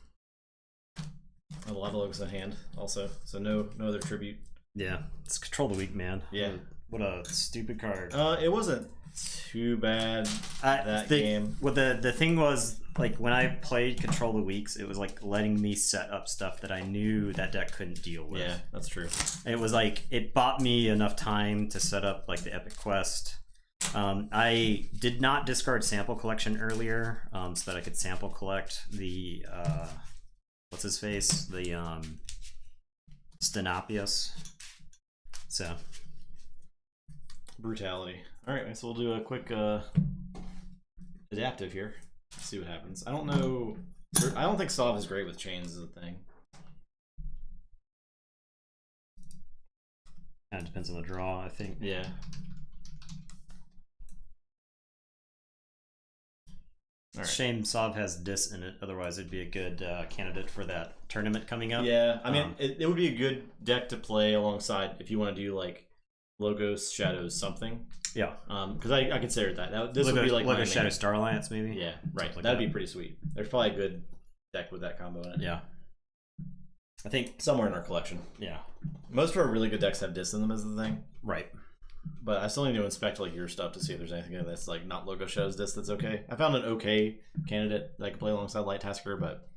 A lot of logos in hand, also, so no other tribute. Yeah, it's Control the Weak, man. Yeah, what a stupid card. It wasn't too bad that game. Well, the thing was, like, when I played Control the Weaks, it was like letting me set up stuff that I knew that deck couldn't deal with. Yeah, that's true. It was like it bought me enough time to set up like the Epic Quest. I did not discard Sample Collection earlier, so that I could sample collect the what's his face, the Stenopius. So brutality. All right, so we'll do a quick adaptive here. Let's see what happens. I don't know. I don't think Sov is great with chains is a thing. Kind of depends on the draw, I think. Yeah. All right. Shame Sov has Dis in it, otherwise it'd be a good candidate for that tournament coming up. Yeah, I mean, it would be a good deck to play alongside if you want to do like Logos, Shadows, something. Yeah. Because I consider that. This would be like Logos, Shadow, Star Alliance, maybe? Yeah, right. Like That'd be pretty sweet. There's probably a good deck with that combo in it. Yeah. I think somewhere in our collection. Yeah. Most of our really good decks have Dis in them as the thing. Right. But I still need to inspect like your stuff to see if there's anything in that's like not Logo Shadows Dis that's okay. I found an okay candidate that I could play alongside Light Tasker, but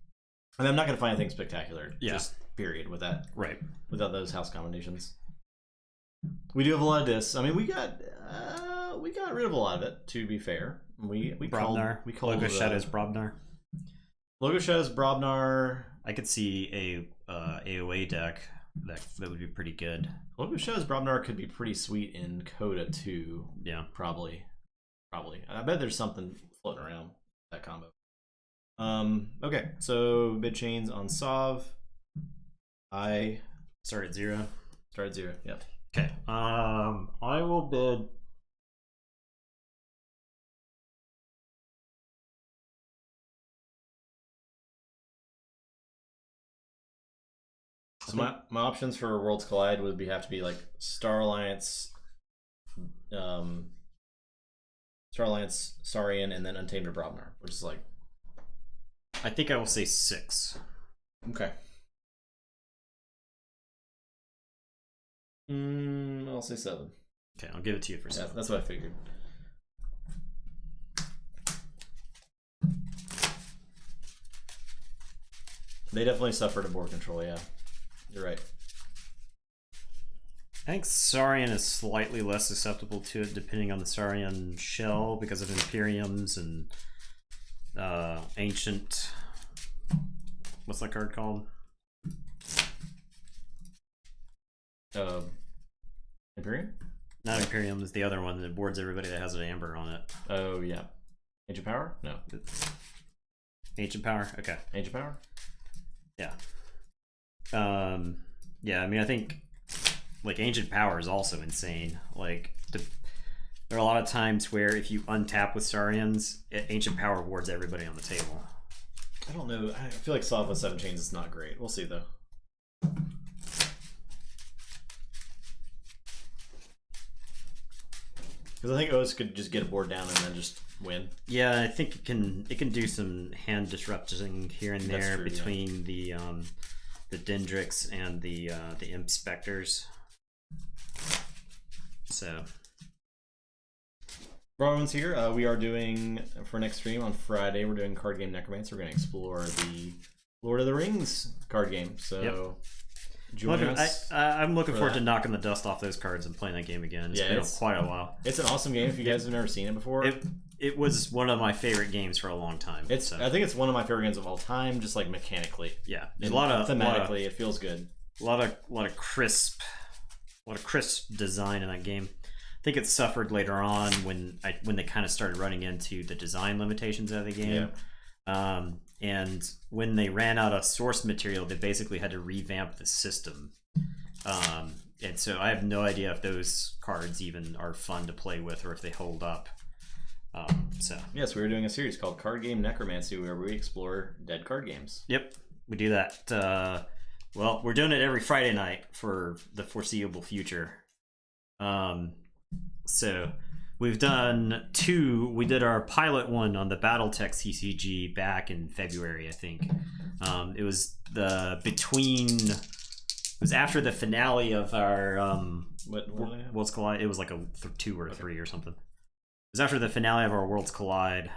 I'm not going to find anything spectacular. Yeah. Just period with that. Right. Without those house combinations. We do have a lot of Dis. I mean, we got rid of a lot of it. To be fair, we Brobnar. We called Logo Shadows Brobnar. Logo Shadows Brobnar. I could see a AOA deck that would be pretty good. Logo Shadows Brobnar could be pretty sweet in Coda too. Yeah, probably. I bet there's something floating around that combo. Okay, so bid chains on Sov. I start at 0. Start at 0. Yep. Okay. I will bid. So my options for Worlds Collide would have to be like Star Alliance, Saurian, and then Untamed or Brobnar, which is like. I think I will say 6. Okay. I'll say 7. Okay, I'll give it to you for 7. Yeah, that's what I figured. They definitely suffered a board control, yeah. You're right. I think Saurian is slightly less susceptible to it depending on the Saurian shell because of Imperiums and Ancient. What's that card called? Imperium? Not Imperium, is the other one that boards everybody that has an amber on it. Oh, yeah. Ancient Power? No. Ancient Power? Okay. Ancient Power? Yeah. Yeah, I mean, I think like Ancient Power is also insane. Like there are a lot of times where if you untap with Saurians, Ancient Power wards everybody on the table. I don't know. I feel like Soft with 7 chains is not great. We'll see though. Because I think O's could just get a board down and then just win. Yeah, I think it can do some hand disrupting here and there true, between the Dendrix and the Imp Specters. So Rowan's here. We are doing for next stream on Friday. We're doing card game Necromancer. We're going to explore the Lord of the Rings card game. So join us. I'm looking for forward to that. knocking the dust off those cards and playing that game again. It's been quite a while. It's an awesome game if you guys have never seen it before. It was one of my favorite games for a long time. I think it's one of my favorite games of all time, just like mechanically. Yeah, a lot of thematically, it feels good. A lot of crisp design in that game. I think it suffered later on when they kind of started running into the design limitations of the game. Yeah. And when they ran out of source material, they basically had to revamp the system. And so I have no idea if those cards even are fun to play with or if they hold up. Yes, we were doing a series called Card Game Necromancy where we explore dead card games. Yep, we do that. Well, we're doing it every Friday night for the foreseeable future. So we've done 2. We did our pilot one on the BattleTech CCG back in February, I think. It was after the finale of our Worlds Collide. It was like a 2 or 3 or something. It was after the finale of our Worlds Collide.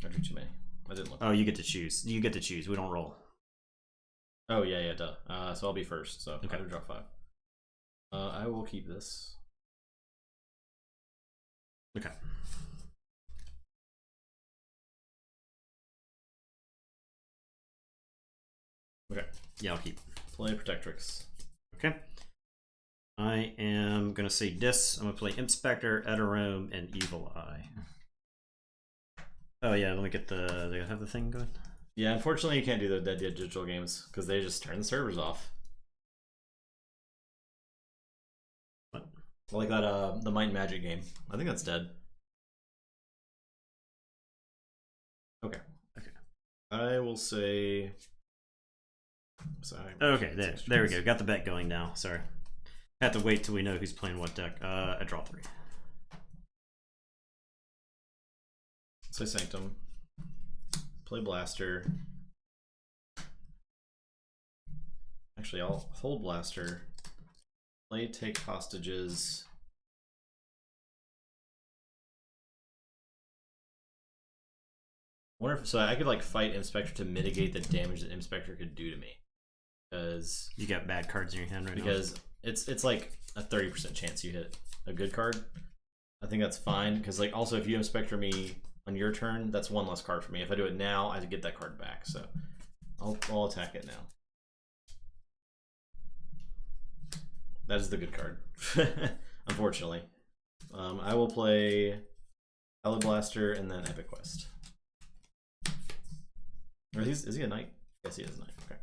I drew too many. I didn't look. Oh, you get to choose. We don't roll. Oh yeah, duh. So I'll be first. So okay. I draw 5. I will keep this. Okay. Okay. Yeah, I'll keep. Play Protectrix. Okay. I am gonna say Dis. I'm gonna play Inspector, Eterome, and Evil Eye. Oh yeah, let me get they have the thing going. Yeah, unfortunately you can't do the Dead Digital games because they just turn the servers off. What? Like that the Might and Magic game. I think that's dead. Okay. I will say. Sorry. Okay, there we go. Got the bet going now. Sorry. Have to wait till we know who's playing what deck. I draw 3. Say Sanctum. Play Blaster. Actually, I'll hold Blaster. Play Take Hostages. Wonder if so I could like fight Inspector to mitigate the damage that Inspector could do to me. Because you got bad cards in your hand right now. Because it's like a 30% chance you hit a good card. I think that's fine. Because like also if you Inspector me on your turn, that's 1 less card for me. If I do it now, I get that card back. So I'll attack it now. That is the good card. Unfortunately. I will play Hello Blaster and then Epic Quest. Or is he a knight? Yes, he is a knight. Okay.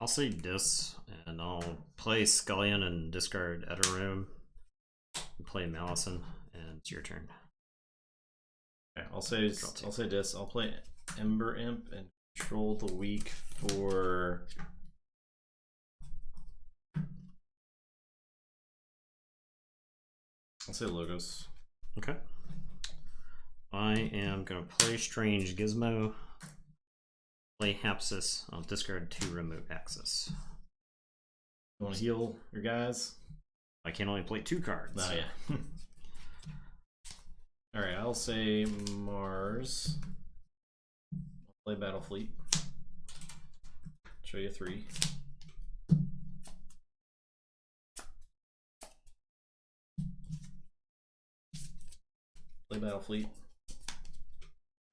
I'll say Dis, and I'll play Scullion and discard Eterome. And play Malison, and it's your turn. Okay, I'll say Dis. I'll play Ember Imp and control the weak for. I'll say Logos. Okay. I am gonna play Strange Gizmo. Play Hapsis. I'll discard 2 remote access. You want to heal your guys? I can only play 2 cards. Oh yeah. All right, I'll say Mars. I'll play Battlefleet. Show you 3. Play Battlefleet.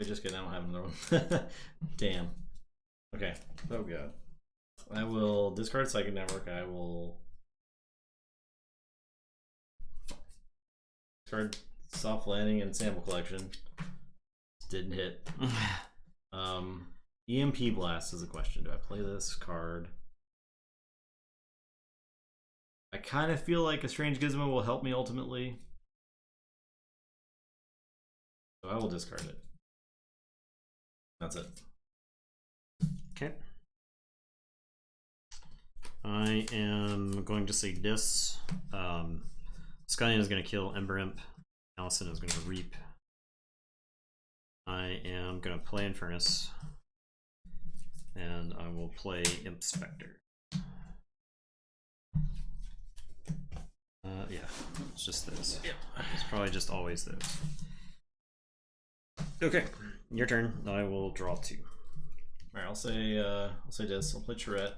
I just kidding, I don't have another one. Damn. Okay. Oh god. I will discard Psychic Network. I will discard Soft Landing and Sample Collection. Didn't hit. EMP Blast is a question. Do I play this card? I kind of feel like a Strange Gizmo will help me ultimately. So I will discard it. That's it. Okay. I am going to say Dis. Scullion is going to kill Ember Imp. Allison is going to reap. I am going to play Infernus. and I will play Imp Spectre. Yeah, it's just those. Yep. It's probably just always those. Okay, your turn. I will draw 2. All right, I'll say this. I'll play Tourette.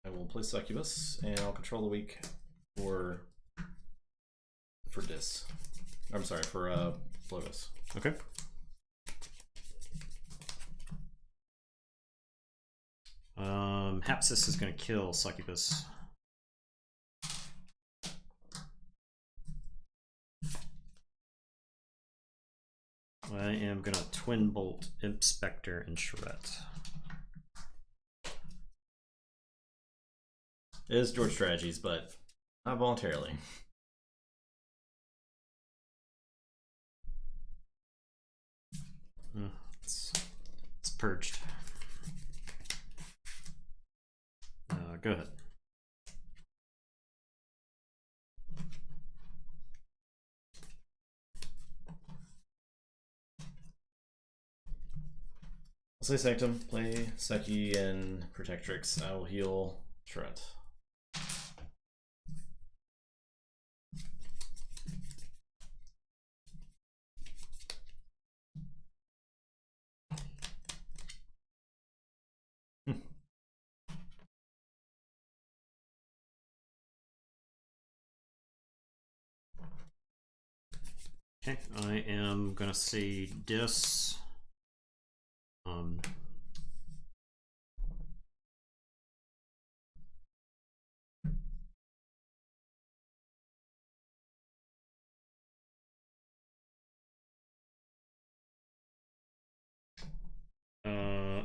I will play Succubus, and I'll control the weak for Dis. I'm sorry, for Lotus. Okay. Hapsis is going to kill Succubus. I am going to Twin Bolt Imp Spectre and Charette. It is George strategies, but not voluntarily. It's purged. Go ahead. I'll say Sanctum, play Seki and Protectrix. I will heal Charette. Okay, I am gonna say Dis.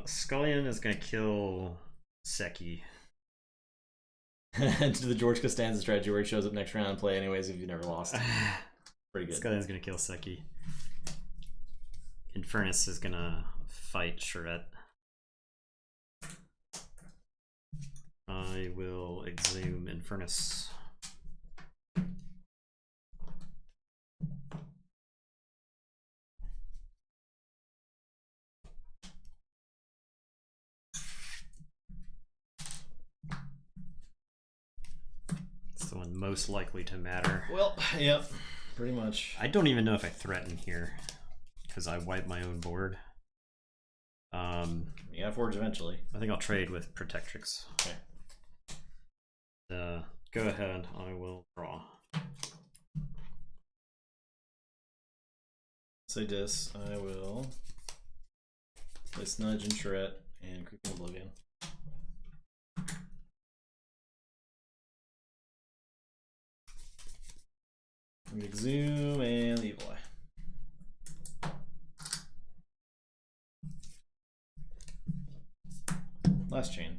Scullion is gonna kill Seki. To the George Costanza strategy where he shows up next round and play anyways if you've never lost. Pretty good. Scullion's gonna kill Seki. Infernus is gonna fight Charette. I will exhume Infernus. It's the one most likely to matter. Well, yep, pretty much. I don't even know if I threaten here because I wipe my own board. Yeah, Forge eventually. I think I'll trade with Protectrix. Okay. Go ahead, I will draw. Say Dis, I will play Snudge and Charette and Creeping Oblivion. Exhume and the Evil Eye. Last chain.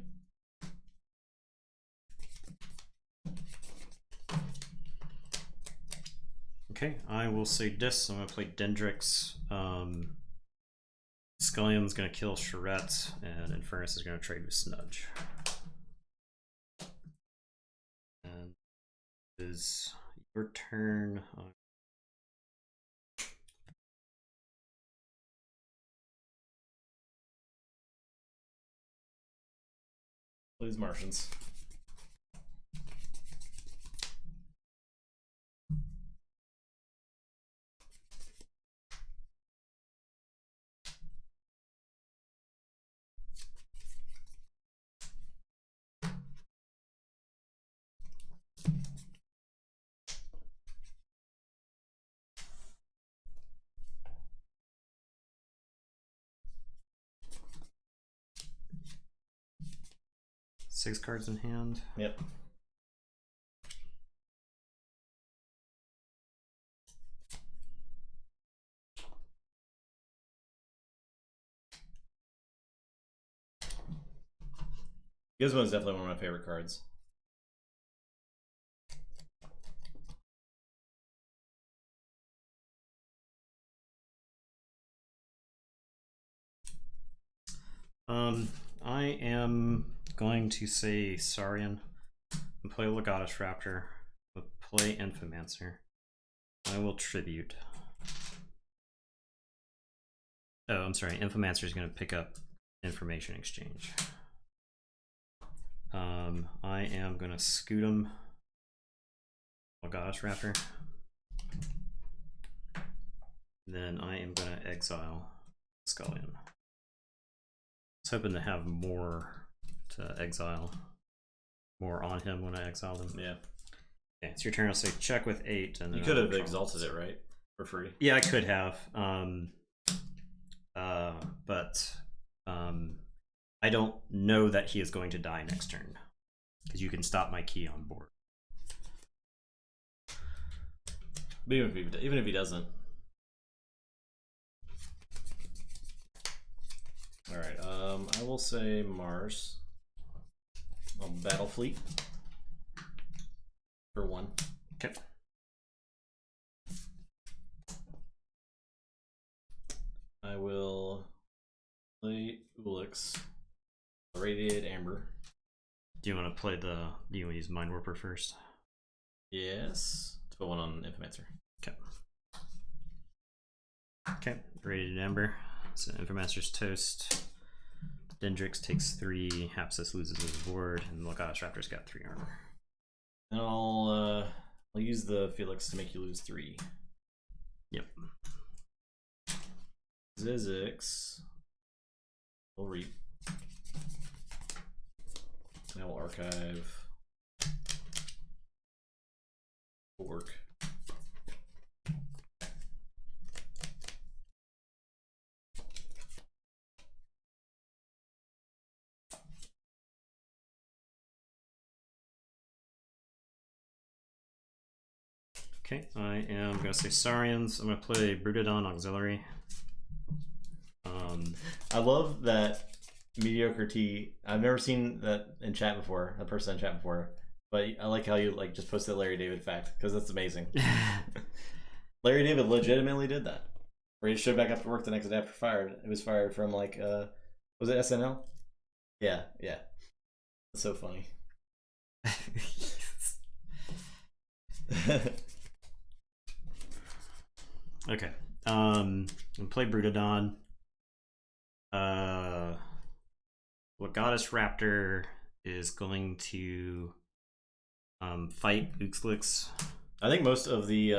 Okay, I will say Dis. I'm going to play Dendrix. Scullion's going to kill Charette, and Infernus is going to trade with Snudge. And it is your turn. Please, Martians. Six cards in hand. Yep. Gizmo is definitely one of my favorite cards. I am going to say Saurian and play Legatus Raptor, but play Infomancer. I will tribute. Oh, I'm sorry. Infomancer is going to pick up information exchange. I am going to scoot him. Oh, Goddess Raptor. Then I am going to exile Scullion. I was hoping to have more to exile. More on him when I exiled him. Yeah. Okay, it's your turn. I'll say check with 8. And then you could have exalted it, right? For free. Yeah, I could have. But I don't know that he is going to die next turn. Because you can stop my key on board. But even if he doesn't. Alright, I will say Mars. I'll Battle Fleet. For 1. Okay. I will play Ulix. Radiated Amber. Do you want to play do you want to use Mind Warper first? Yes. Let's put 1 on Infomancer. Okay. Okay, Radiated Amber. So Infomancer's toast. Dendrix takes 3, Hapsis loses his board, and Goddess Raptor's got 3 armor. And I'll use the Felix to make you lose 3. Yep. Zizix. We'll reap. I will archive. Work. Okay, I am going to say Saurians. I'm going to play Brutodon Auxiliary. I love that mediocre T. I've never seen that in chat before, a person in chat before, but I like how you just posted Larry David fact, because that's amazing. Larry David legitimately did that. Where he showed back up to work the next day after fired. It was fired from was it SNL? Yeah. That's so funny. Okay. I'll play Brutodon. Goddess Raptor is going to fight Uxlix. I think most of the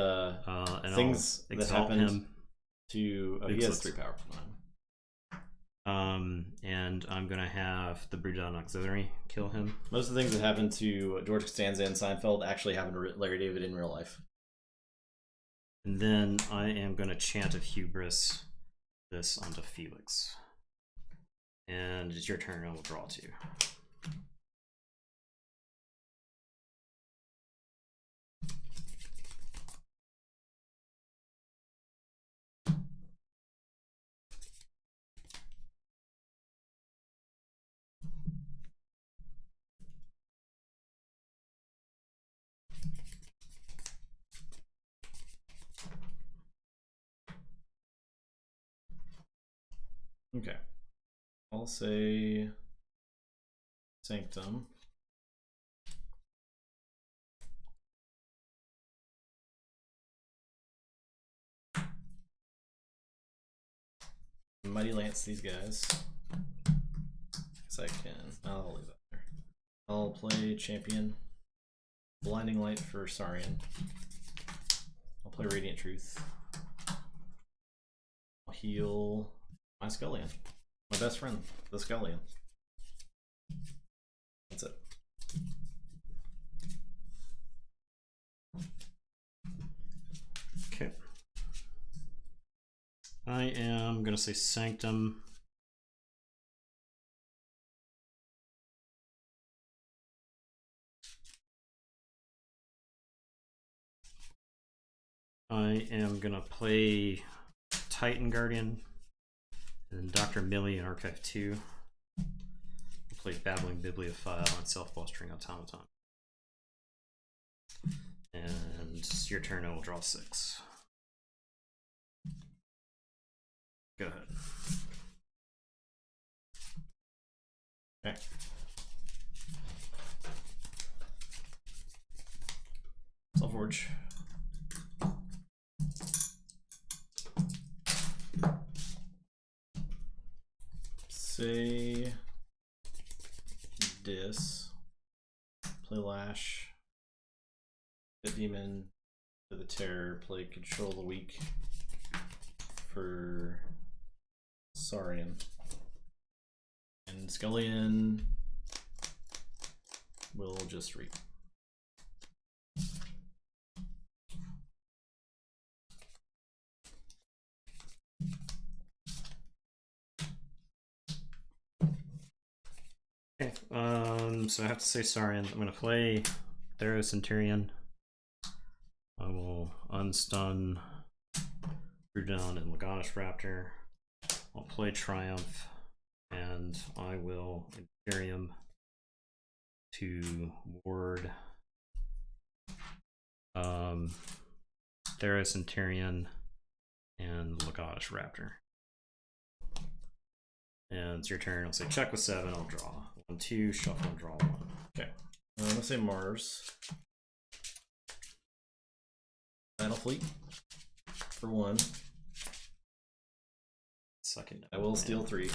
things I'll that happened him to he has 3 power on him. And I'm gonna have the Brutodon Auxiliary kill him. Most of the things that happened to George Costanza and Seinfeld actually happened to Larry David in real life. And then I am gonna Chant of Hubris this onto Felix. And it's your turn, and we'll draw 2. Okay. I'll say Sanctum. Mighty Lance these guys. Guess I can. I'll leave that there. I'll play Champion. Blinding Light for Saurian. I'll play Radiant Truth. I'll heal my Scullion. My best friend, the Scullion. That's it. Okay. I am going to say Sanctum. I am going to play Titan Guardian. And then Dr. Millie in Archive 2. I'll play Babbling Bibliophile and Self-Bolstering Automaton. And it's your turn, I will draw 6. Go ahead. Okay. Self-Forge. say dis, play Lash, hit Demon, to the Terror, play Control the Weak for Saurian. And Scullion will just reap. Okay, so I have to say Saurian. I'm gonna play Thero Centurion. I will unstun Rudon and Lagonish Raptor. I'll play Triumph, and I will Imperium to ward Thero Centurion and Lagonish Raptor. And it's your turn. I'll say check with 7. I'll draw 1, 2, shuffle, and draw 1. Okay. I'm gonna say Mars. Battle Fleet for 1. Second. I will steal 3.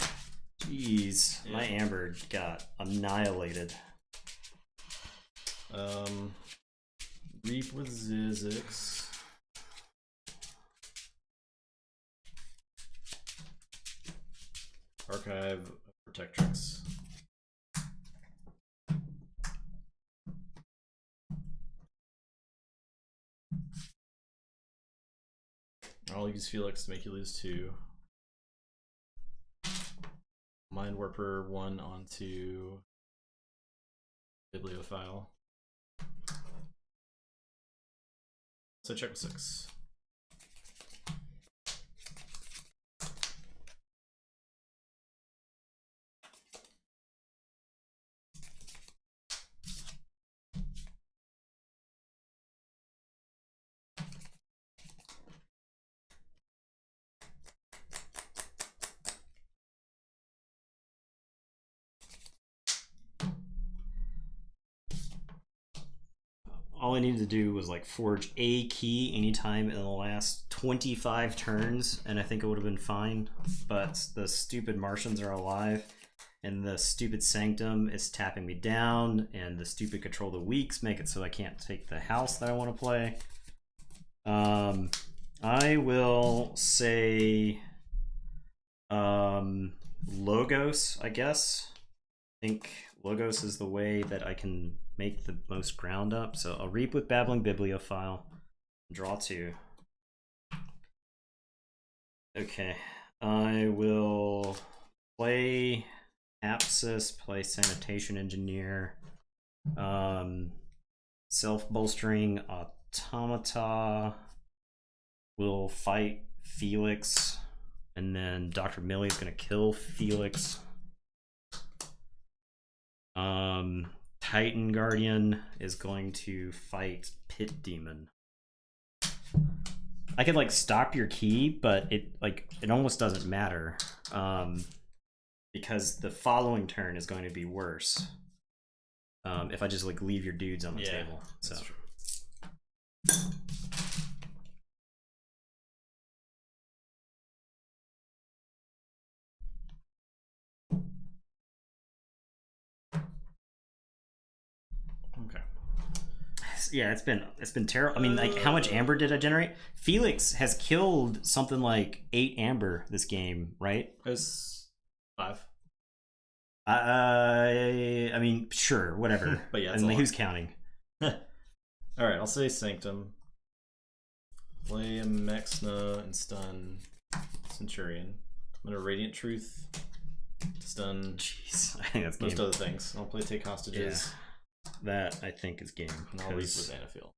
Jeez, yeah. My Amber got annihilated. Reap with Zizix. Archive Protectrix. I'll use Felix to make you lose 2. Mind Warper 1 onto Bibliophile. So check with 6. All I needed to do was like forge a key anytime in the last 25 turns, and I think it would have been fine. But the stupid Martians are alive, and the stupid Sanctum is tapping me down, and the stupid Control the Weaks make it so I can't take the house that I want to play. I will say Logos, I guess. I think Logos is the way that I can make the most ground up. So I'll reap with Babbling Bibliophile. Draw 2. Okay. I will play Apsis, play Sanitation Engineer, Self-Bolstering Automata, will fight Felix, and then Dr. Millie is going to kill Felix. Titan Guardian is going to fight Pit Demon. I could like stop your key, but it almost doesn't matter, because the following turn is going to be worse if I just like leave your dudes on the table. So. True. Okay. Yeah, it's been terrible. I mean, like, how much amber did I generate? Felix has killed something like 8 amber this game, right? It was 5. I mean, sure, whatever. But yeah, and who's counting? All right, I'll say Sanctum. Play a Mexna and stun Centurion. I'm gonna Radiant Truth to stun. Jeez, I think that's most other things. I'll play Take Hostages. Yeah. That I think is game. And I'll reap with Anafiel.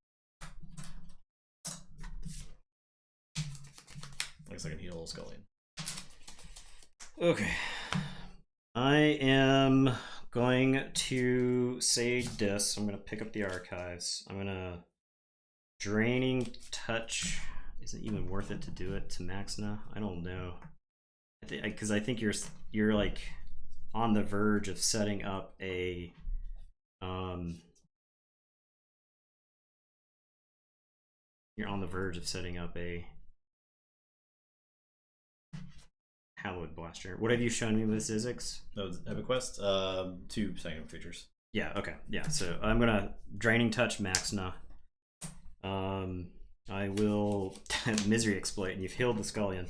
Looks like I can heal Scullion. Okay. I am going to say Dis. I'm going to pick up the archives. I'm going to Draining Touch. Is it even worth it to do it to Maxna? I don't know. Because I think you're like on the verge of setting up a you're on the verge of setting up a Hallowed Blaster. What have you shown me with Zizix? That was Epic Quest. 2 second features. Yeah, okay. Yeah, so I'm gonna Draining Touch Maxna. I will Misery Exploit, and you've healed the Scullion.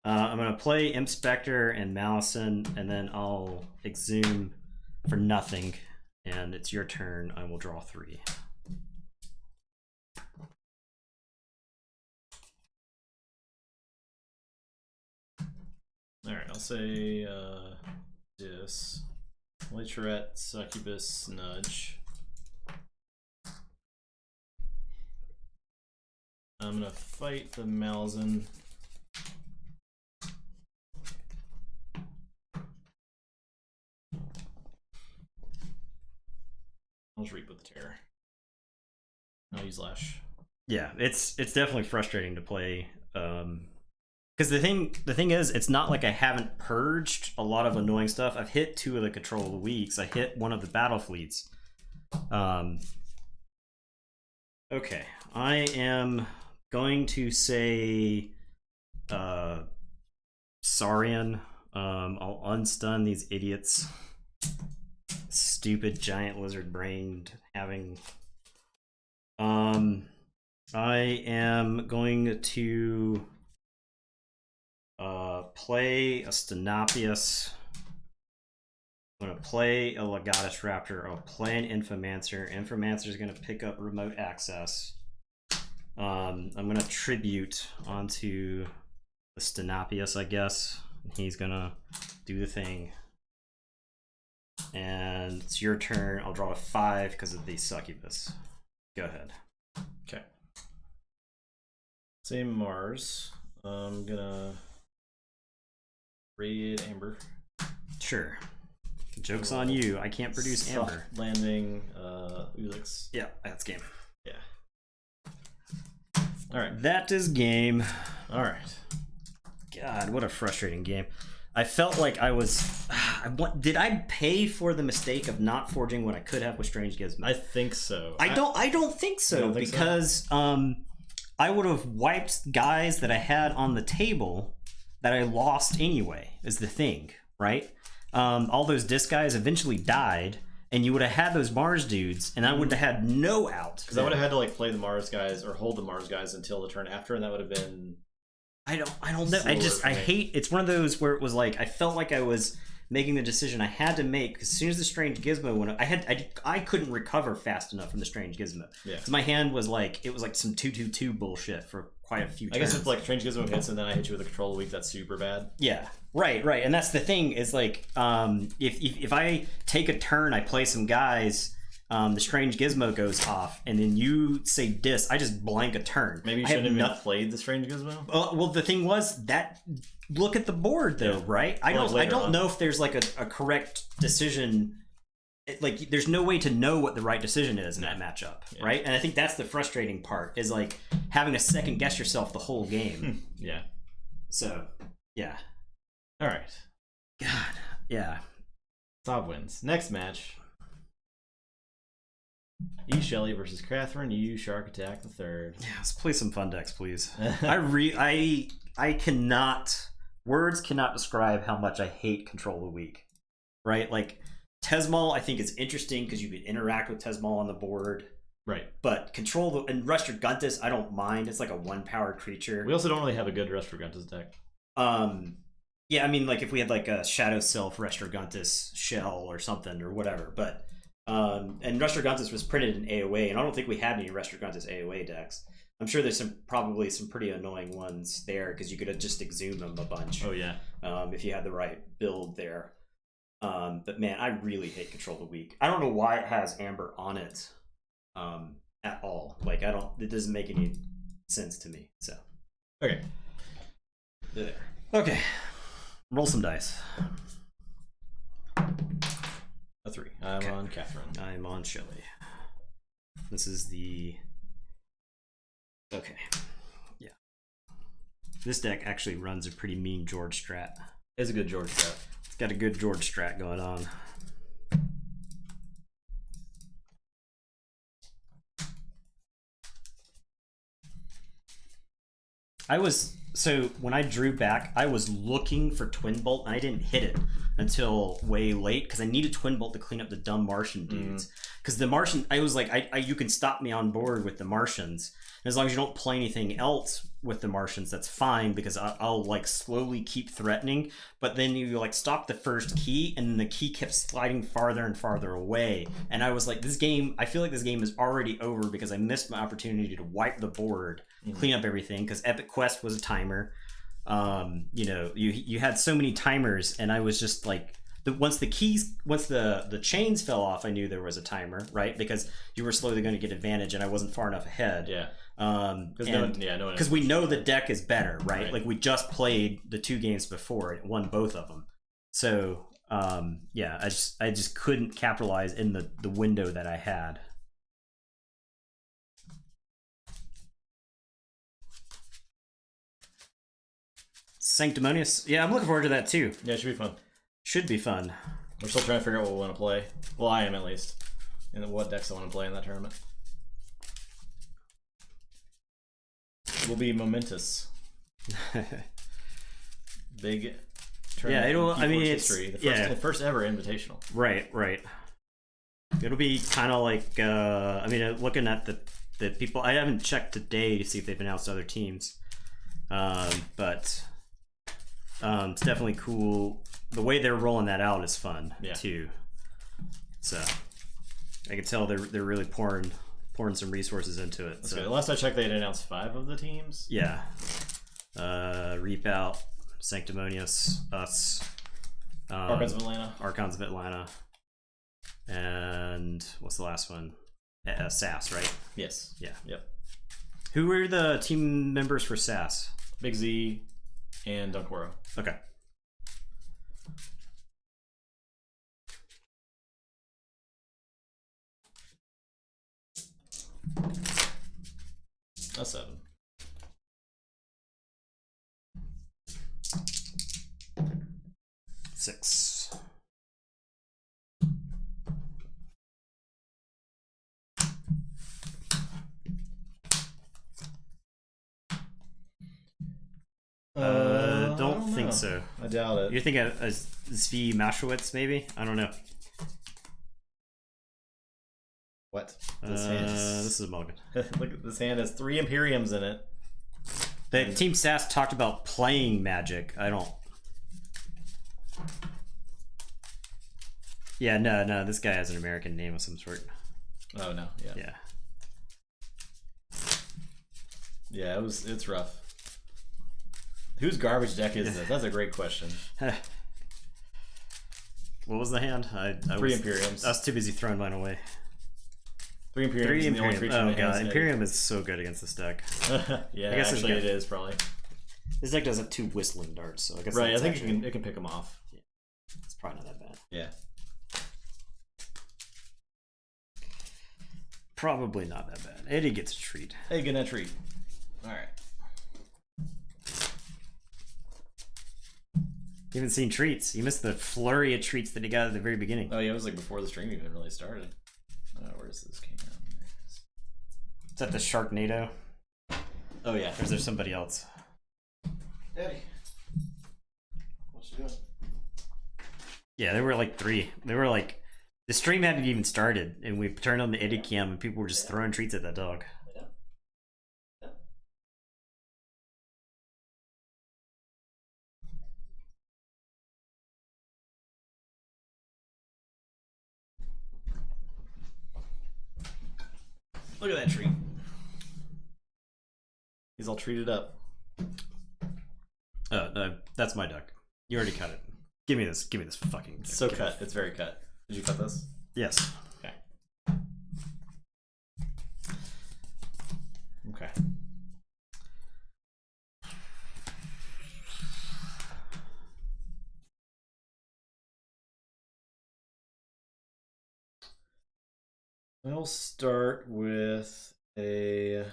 I'm gonna play Inspector and Malison, and then I'll Exhume for nothing. And it's your turn. I will draw 3. Alright, I'll say this. Liturette, Succubus, Nudge. I'm gonna fight the Malzahn. I'll just reap with the Terror. I'll use Lash. Yeah, it's definitely frustrating to play. Because the thing is, it's not like I haven't purged a lot of annoying stuff. I've hit 2 of the Control of the Weeks. I hit 1 of the Battle Fleets. Okay, I am going to say Saurian. I'll unstun these idiots. Stupid giant lizard brained having. I am going to play a Stenopius. I'm going to play a Legatus Raptor. I'll play an Infomancer. Infomancer is going to pick up remote access. I'm going to tribute onto the Stenopius, I guess. He's going to do the thing. And it's your turn. I'll draw a 5 because of the Succubus. Go ahead. Okay. Same Mars. I'm gonna Radiate Amber. Sure. Joke's on you. I can't produce Amber. Landing Ulix. Yeah, that's game. Yeah. Alright. That is game. Alright. God, what a frustrating game. I felt like I was... did I pay for the mistake of not forging what I could have with Strange Gizmo? I think so. I don't think so, because I would have wiped guys that I had on the table that I lost anyway, is the thing, right? All those disc guys eventually died, and you would have had those Mars dudes, and I would have had no out. Because I would have had to like play the Mars guys or hold the Mars guys until the turn after, and that would have been... I don't know. I hate, it's one of those where it was like, I felt like I was making the decision I had to make. As soon as the Strange Gizmo went up, I couldn't recover fast enough from the Strange Gizmo. Yeah. Because my hand was like, it was like some 2/2/2 bullshit for quite a few turns. I guess if like Strange Gizmo hits and then I hit you with a Control Weak, that's super bad. Yeah. Right. And that's the thing is like, if I take a turn, I play some guys, the Strange Gizmo goes off, and then you say dis, I just blank a turn. Maybe you shouldn't have played the Strange Gizmo? Well, the thing was that, look at the board though, yeah. Right? I don't know if there's like a correct decision. Like, there's no way to know what the right decision is in that matchup, yeah. Right? And I think that's the frustrating part, is like having to second guess yourself the whole game. Yeah. So, yeah. All right. God, yeah. Sob wins. Next match. E. Shelley versus Catherine U. Shark Attack the Third. Yeah, let's play some fun decks, please. I cannot, words cannot describe how much I hate Control the Weak. Right? Like, Tesmal I think is interesting because you can interact with Tesmal on the board. Right. But Control and Rustor Guntus, I don't mind. It's like a 1-power creature. We also don't really have a good Rustor Guntus deck. Yeah, I mean, like if we had like a Shadow Self Rustor Guntus shell or something or whatever, but and Rustor Guntus was printed in AOA, and I don't think we had any Rustor Guntus AOA decks. I'm sure there's probably some pretty annoying ones there because you could have just exhumed them a bunch. Oh yeah. If you had the right build there. But man, I really hate Control the Weak. I don't know why it has Amber on it at all. Like it doesn't make any sense to me. So okay, there. Okay, roll some dice. A 3. I'm on Catherine. I'm on Shelley. This is the... Okay. Yeah. This deck actually runs a pretty mean George strat. It's a good George strat. It's got a good George strat going on. So when I drew back, I was looking for Twin Bolt, and I didn't hit it until way late because I needed Twin Bolt to clean up the dumb Martian dudes. Because the Martian, I was like, you can stop me on board with the Martians. And as long as you don't play anything else with the Martians, that's fine, because I'll like slowly keep threatening. But then you like stop the first key, and then the key kept sliding farther and farther away. And I was like, this game, I feel like this game is already over because I missed my opportunity to wipe the board, clean up everything, because Epic Quest was a timer. You know, you had so many timers, and I was just like, once the chains fell off, I knew there was a timer, right? Because you were slowly going to get advantage, and I wasn't far enough ahead. Yeah. Because we know the deck is better, right? Like we just played the 2 games before and won both of them. So yeah, I just couldn't capitalize in the window that I had. Sanctimonious. Yeah, I'm looking forward to that too. Yeah, it should be fun. Should be fun. We're still trying to figure out what we want to play. Well, I am at least. And what decks I want to play in that tournament. It will be momentous. Big tournament. Yeah, it'll. I mean, it's history. The first ever invitational. Right. It'll be kind of like. I mean, looking at the people, I haven't checked today to see if they've announced other teams. But it's definitely cool. The way they're rolling that out is fun too. So I can tell they're really pouring some resources into it. So last I checked, they had announced 5 of the teams. Yeah. Reap Out, Sanctimonious, us, Archons of Atlanta. Archons of Atlanta, and what's the last one? SAS, right? Yes. Yeah. Yep. Who were the team members for SAS? Big Z and Dunkoro. Okay. That's 7. Six. Don't think so. I doubt it. You're thinking of Zvi Maschwitz, maybe? I don't know. What? This is a mulligan. Look at this hand has 3 Imperiums in it. The Team SAS talked about playing Magic. I don't. Yeah, no. This guy has an American name of some sort. Oh no. Yeah. Yeah, it's rough. Whose garbage deck is this? That's a great question. What was the hand? 3 Imperiums. I was too busy throwing mine away. 3 Imperiums. 3 Imperium. The only creature oh god, Imperium is so good against this deck. Yeah, I guess actually it is probably. This deck does have 2 whistling darts, so I guess. Right, I think it can pick them off. Yeah. It's probably not that bad. Yeah. Probably not that bad. Eddie gets a treat. Hey, get a treat. All right. You haven't seen treats. You missed the flurry of treats that he got at the very beginning. Oh yeah, it was like before the stream even really started. Where's this came out? Is that the Sharknado? Oh yeah. Or is there somebody else? Eddie. What you doing? Yeah, there were like 3. They were like, the stream hadn't even started, and we turned on the Eddie cam, and people were just throwing treats at that dog. Look at that treat. He's all treated up. No, that's my duck. You already cut it. Give me this. Give me this fucking. It's so cut. It's very cut. Did you cut this? Yes. Okay. Okay. I'll start with I'll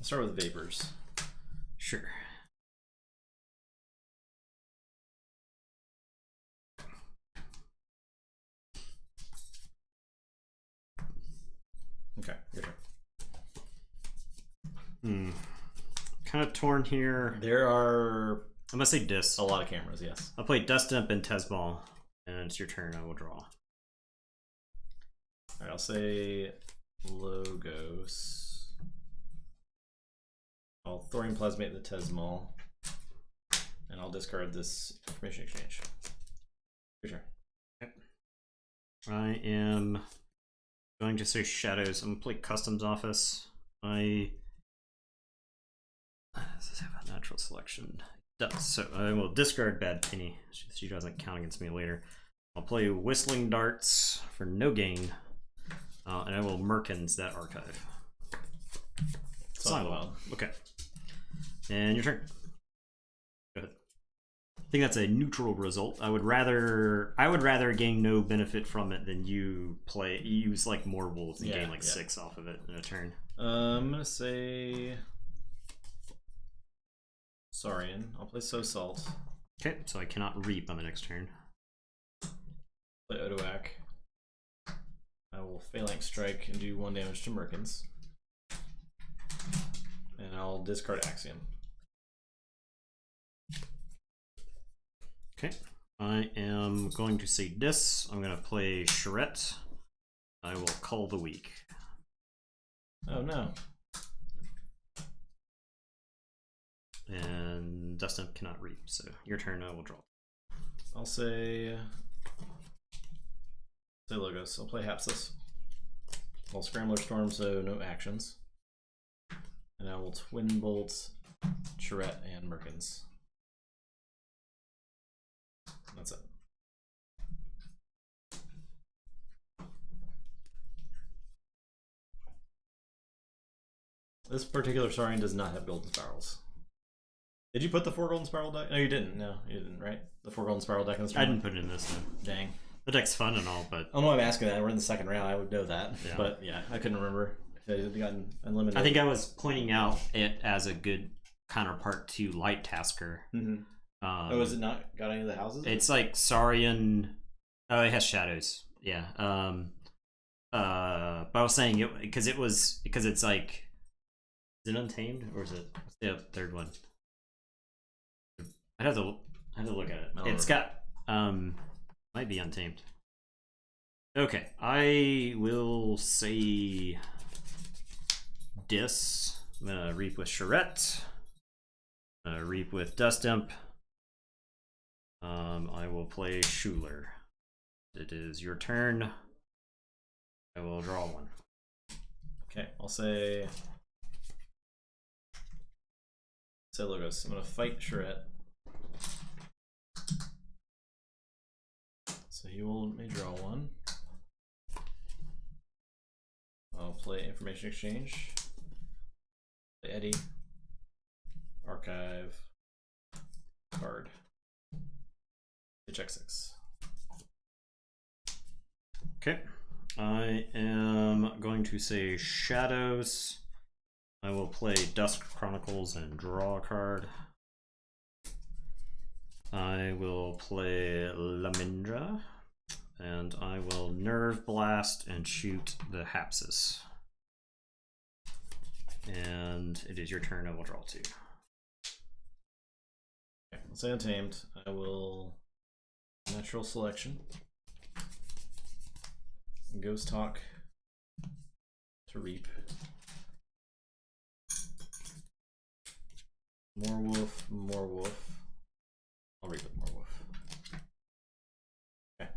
start with Vapors. Sure. Okay, your turn. Kind of torn here. There are I'm gonna say Dis. a lot of cameras, yes. I'll play Dust Imp and Tezball, and it's your turn. I will draw. Alright, I'll say Logos. I'll Thorium Plasmate the Tezmal. And I'll discard this information exchange. Your turn. Okay. I am going to say Shadows. I'm gonna play Customs Office. Does this have a natural selection? It does. So I will discard Bad Penny. She doesn't count against me later. I'll play Whistling Darts for no gain. And I will Merkins that archive. Wild. Okay. And your turn. Go ahead. I think that's a neutral result. I would rather gain no benefit from it than use like more wolves and gain like 6 off of it in a turn. I'm gonna say Saurian. I'll play So Salt. Okay, so I cannot reap on the next turn. Play Odoak. I will Phalanx Strike and do 1 damage to Merkins. And I'll discard Axiom. Okay, I am going to say Dis. I'm going to play Charette. I will Cull the Weak. Oh no. And Dustin cannot reap, so your turn. I will draw. I'll say Logos. I'll play Hapsis. I'll Scrambler Storm, so no actions. And I will Twin Bolt, Charette, and Merkins. That's it. This particular Saurian does not have Golden Spirals. Did you put the 4 Golden Spiral deck? No, you didn't. No, you didn't, right? The 4 Golden Spiral deck in this I didn't put it in this, no. Dang. The deck's fun and all, but... I don't know why I'm asking that. We're in the second round. I would know that. Yeah. But yeah, I couldn't remember if it had gotten unlimited. I think I was pointing out it as a good counterpart to Light Tasker. Mm-hmm. Oh, is it not got any of the houses? It's like Saurian... Oh, it has Shadows. Yeah. But I was saying it because it's like... Is it Untamed? Or is it... What's the third one? I'd have to look at it. It's got... might be Untamed. Okay, I will say Dis. I'm gonna reap with Charette. Reap with Dust Imp. I will play Schuler. It is your turn. I will draw one. Okay, I'll say Logos. I'm gonna fight Charette. So he will may draw one. I'll play Information Exchange. Play Eddie. Archive. Card. Check 6. Okay. I am going to say Shadows. I will play Dusk Chronicles and draw a card. I will play Lamindra. And I will Nerve Blast and shoot the Hapsis. And it is your turn. I will draw 2. Okay, let's say Untamed. I will Natural Selection. Ghost Talk to reap. More wolf, more wolf. I'll reap with more wolf. Okay.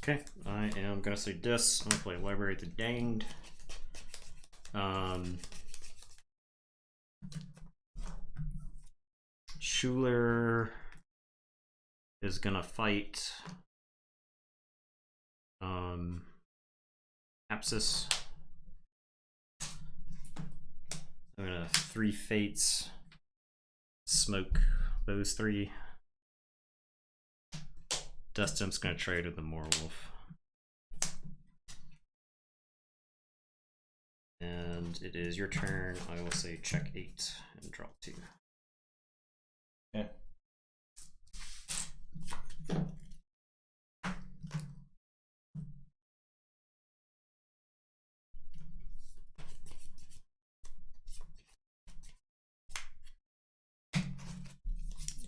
Okay, I am gonna say Dis. I'm gonna play Library of the Danged. Schuler is gonna fight Apsis. I'm gonna 3 Fates, smoke those 3. Dustin's gonna trade with the Moorwolf. And it is your turn. I will say check 8 and draw 2. Okay.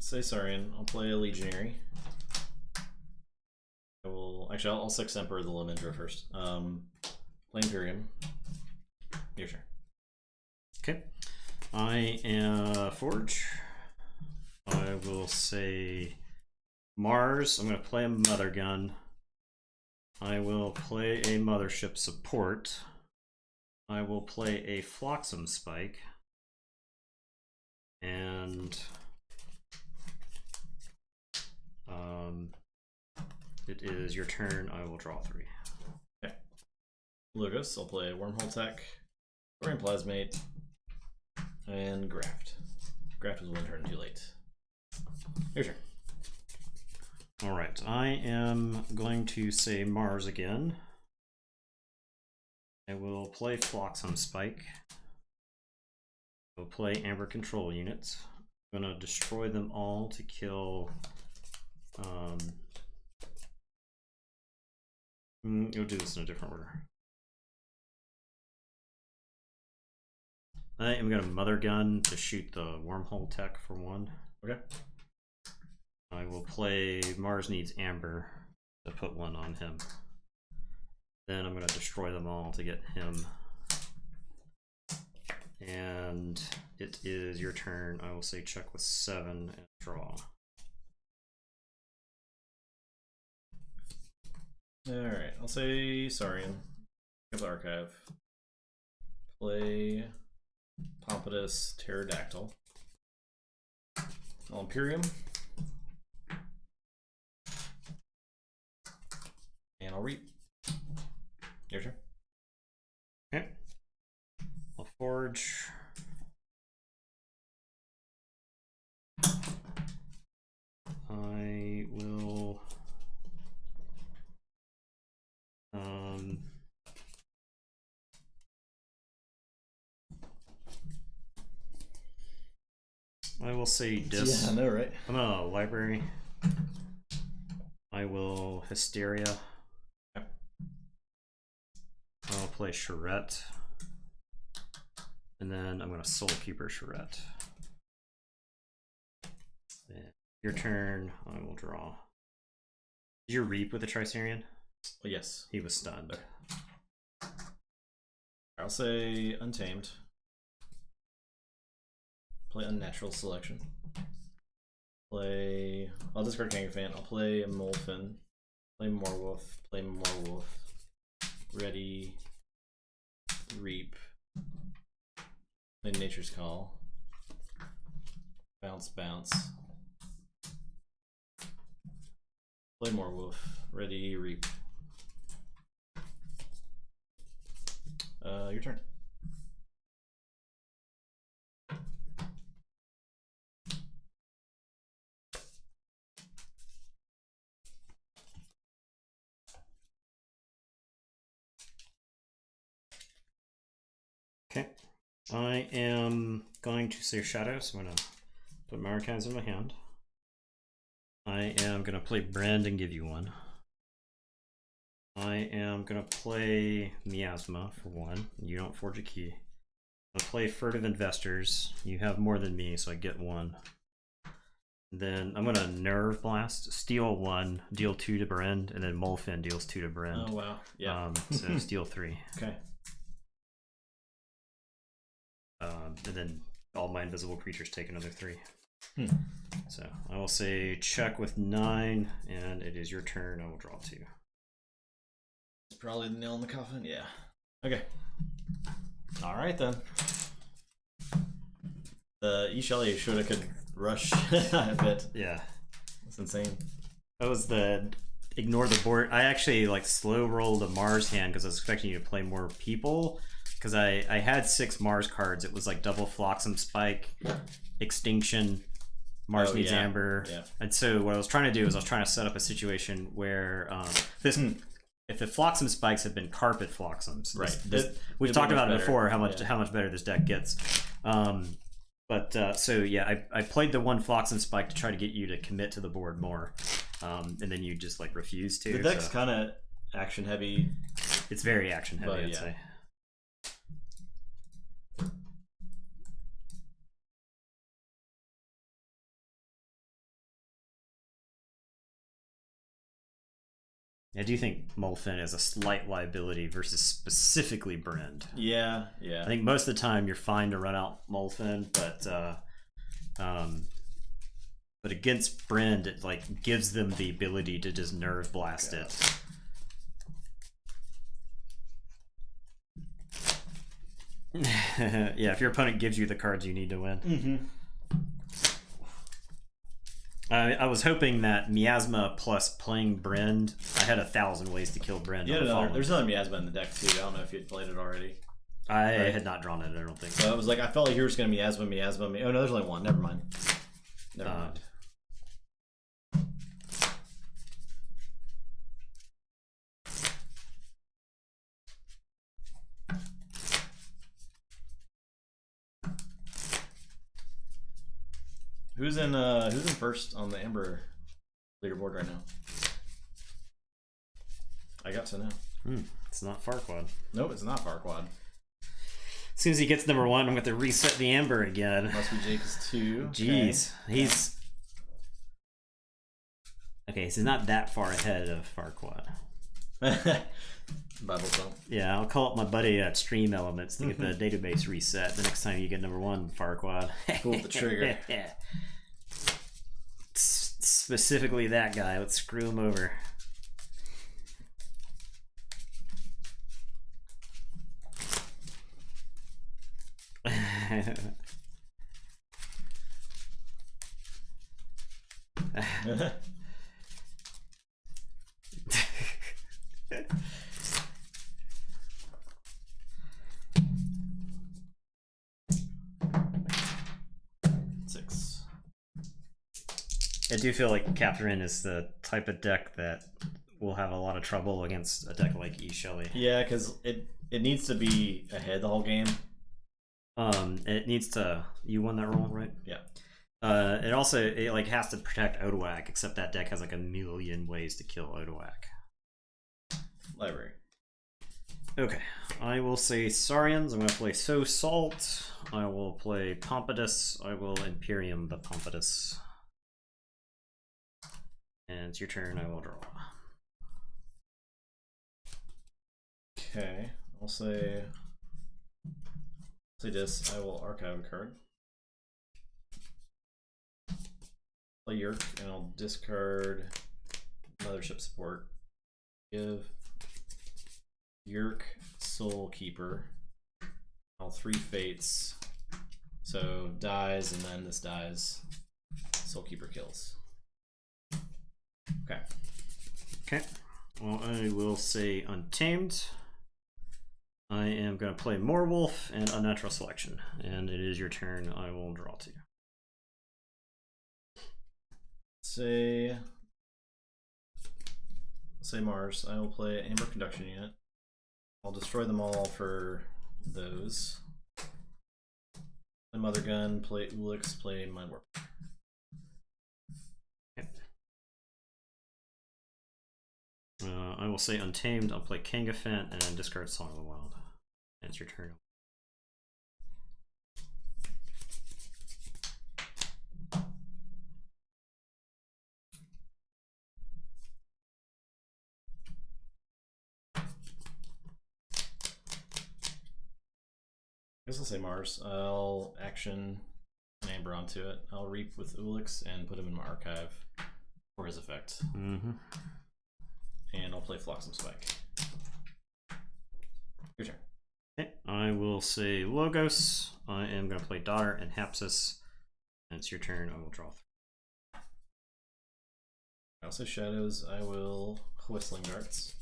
say Saurian. I'll play a Legionary. I will actually. I'll 6 Emperor the Lemendra first. Play Imperium. Your turn. Okay. I am Forge. I will say Mars. I'm going to play a Mother Gun. I will play a Mothership Support. I will play a Flotsam Spike. And it is your turn. I will draw 3. Okay. Logos. I'll play Wormhole Tech, Thorium Plasmate, and Graft. Graft was 1 turn too late. Your turn. All right. I am going to say Mars again. I will play Flotsam Spike. I will play Amber Control units. I'm going to destroy them all to kill. You'll do this in a different order. I am going to Mother Gun to shoot the Wormhole Tech for 1. Okay. I will play Mars Needs Amber to put 1 on him. Then I'm going to destroy them all to get him. And it is your turn. I will say check with 7 and draw. Alright, I'll say Saurian. Pick up the Archive. Play Pompidus Pterodactyl. I'll Imperium. And I'll Reap. Your turn. Okay. I'll Forge. I will I will say dis. Yeah, I know, right? I'm a library. I will Hysteria. Okay. I'll play Charette. And then I'm going to Soul Keeper Charette. And your turn, I will draw. Did you Reap with the Tricerian? Well, yes. He was stunned. Okay. I'll say Untamed. Play Unnatural Selection. Play. I'll discard Kangafant. I'll play a Molfin. Play Morwolf. Play Morwolf. Ready. Reap. Play Nature's Call. Bounce, bounce. Play Morwolf. Ready, Reap. Your turn. Okay. I am going to say Shadow, so I'm going to put my archives in my hand. I am going to play Brand and give you 1. I am going to play Miasma for 1. You don't forge a key. I'm going to play Furtive Investors. You have more than me, so I get 1. Then I'm going to Nerve Blast, steal 1, deal 2 to Brand, and then Molfin deals 2 to Brand. Oh, wow. Yeah. So steal 3. Okay. And then all my invisible creatures take another 3. Hmm. So I will say check with 9, and it is your turn. I will draw 2. It's probably the nail in the coffin. Yeah. Okay. All right then. The Ishali shoulda could rush a bit. Yeah. That's insane. That was the ignore the board. I actually like slow rolled a Mars hand because I was expecting you to play more people. Because I had 6 Mars cards. It was like double Flotsam Spike, Extinction, Mars Needs Amber. Yeah. And so what I was trying to do is I was trying to set up a situation where if the Flotsam Spikes had been Carpet Flotsams, Right. We've talked about it before how much better this deck gets. So yeah, I played the 1 Flotsam Spike to try to get you to commit to the board more, and then you just like refused to. The deck's kind of action heavy. It's very action heavy, I'd yeah. say. I do think Molfen is a slight liability versus specifically Brand. Yeah. I think most of the time you're fine to run out Molfen, but against Brand, it like gives them the ability to just nerve blast it. Yeah, if your opponent gives you the cards you need to win. Mm-hmm. I was hoping that Miasma plus playing Brand, I had 1,000 ways to kill Brand. Yeah, there's another Miasma in the deck too. I don't know if you had played it already. I had not drawn it, I don't think. So I was like, I felt like you were just going to Miasma. Oh no, there's only one. Never mind. Never mind. Who's in first on the Amber leaderboard right now? I got to know. It's not Farquaad. Nope, it's not Farquaad. As soon as he gets number 1, I'm going to reset the Amber again. Must be Jake is 2. Jeez. Okay. He's not that far ahead of Farquaad. Bible Thump. Yeah, I'll call up my buddy at Stream Elements to get the database reset the next time you get number 1, Farquaad. Pull the trigger. Yeah. Specifically that guy. Let's screw him over. I do feel like Catherine is the type of deck that will have a lot of trouble against a deck like E. Shelley. Yeah, because it needs to be ahead the whole game. It needs to. You won that roll, right? Yeah. It also like has to protect Odoak, except that deck has like a million ways to kill Odoak. Library. Okay, I will say Saurians. I'm going to play So Salt. I will play Pompidus. I will Imperium the Pompidus. And it's your turn. I will draw. Okay, I'll say this. I will archive a card. Play Yerk, and I'll discard Mothership Support. Give Yerk Soul Keeper. All 3 fates. So dies, and then this dies. Soul Keeper kills. Okay. Okay. Well, I will say Untamed. I am going to play Moorwolf and Unnatural Selection. And it is your turn. I will draw 2. Say Mars. I will play Amber Conduction Unit. I'll destroy them all for those. Play Mother Gun, play Ulix, play Mind Warp. Okay. I will say Untamed. I'll play Kangafant and discard Song of the Wild. And it's your turn. I guess I'll say Mars. I'll action an Amber onto it. I'll Reap with Ulix and put him in my archive for his effect. Mm-hmm. And I'll play Flotsam Spike. Your turn. Okay, I will say Logos. I am going to play Daughter and Hapsis. And it's your turn. I will draw 3. I'll say Shadows. I will Whistling Darts.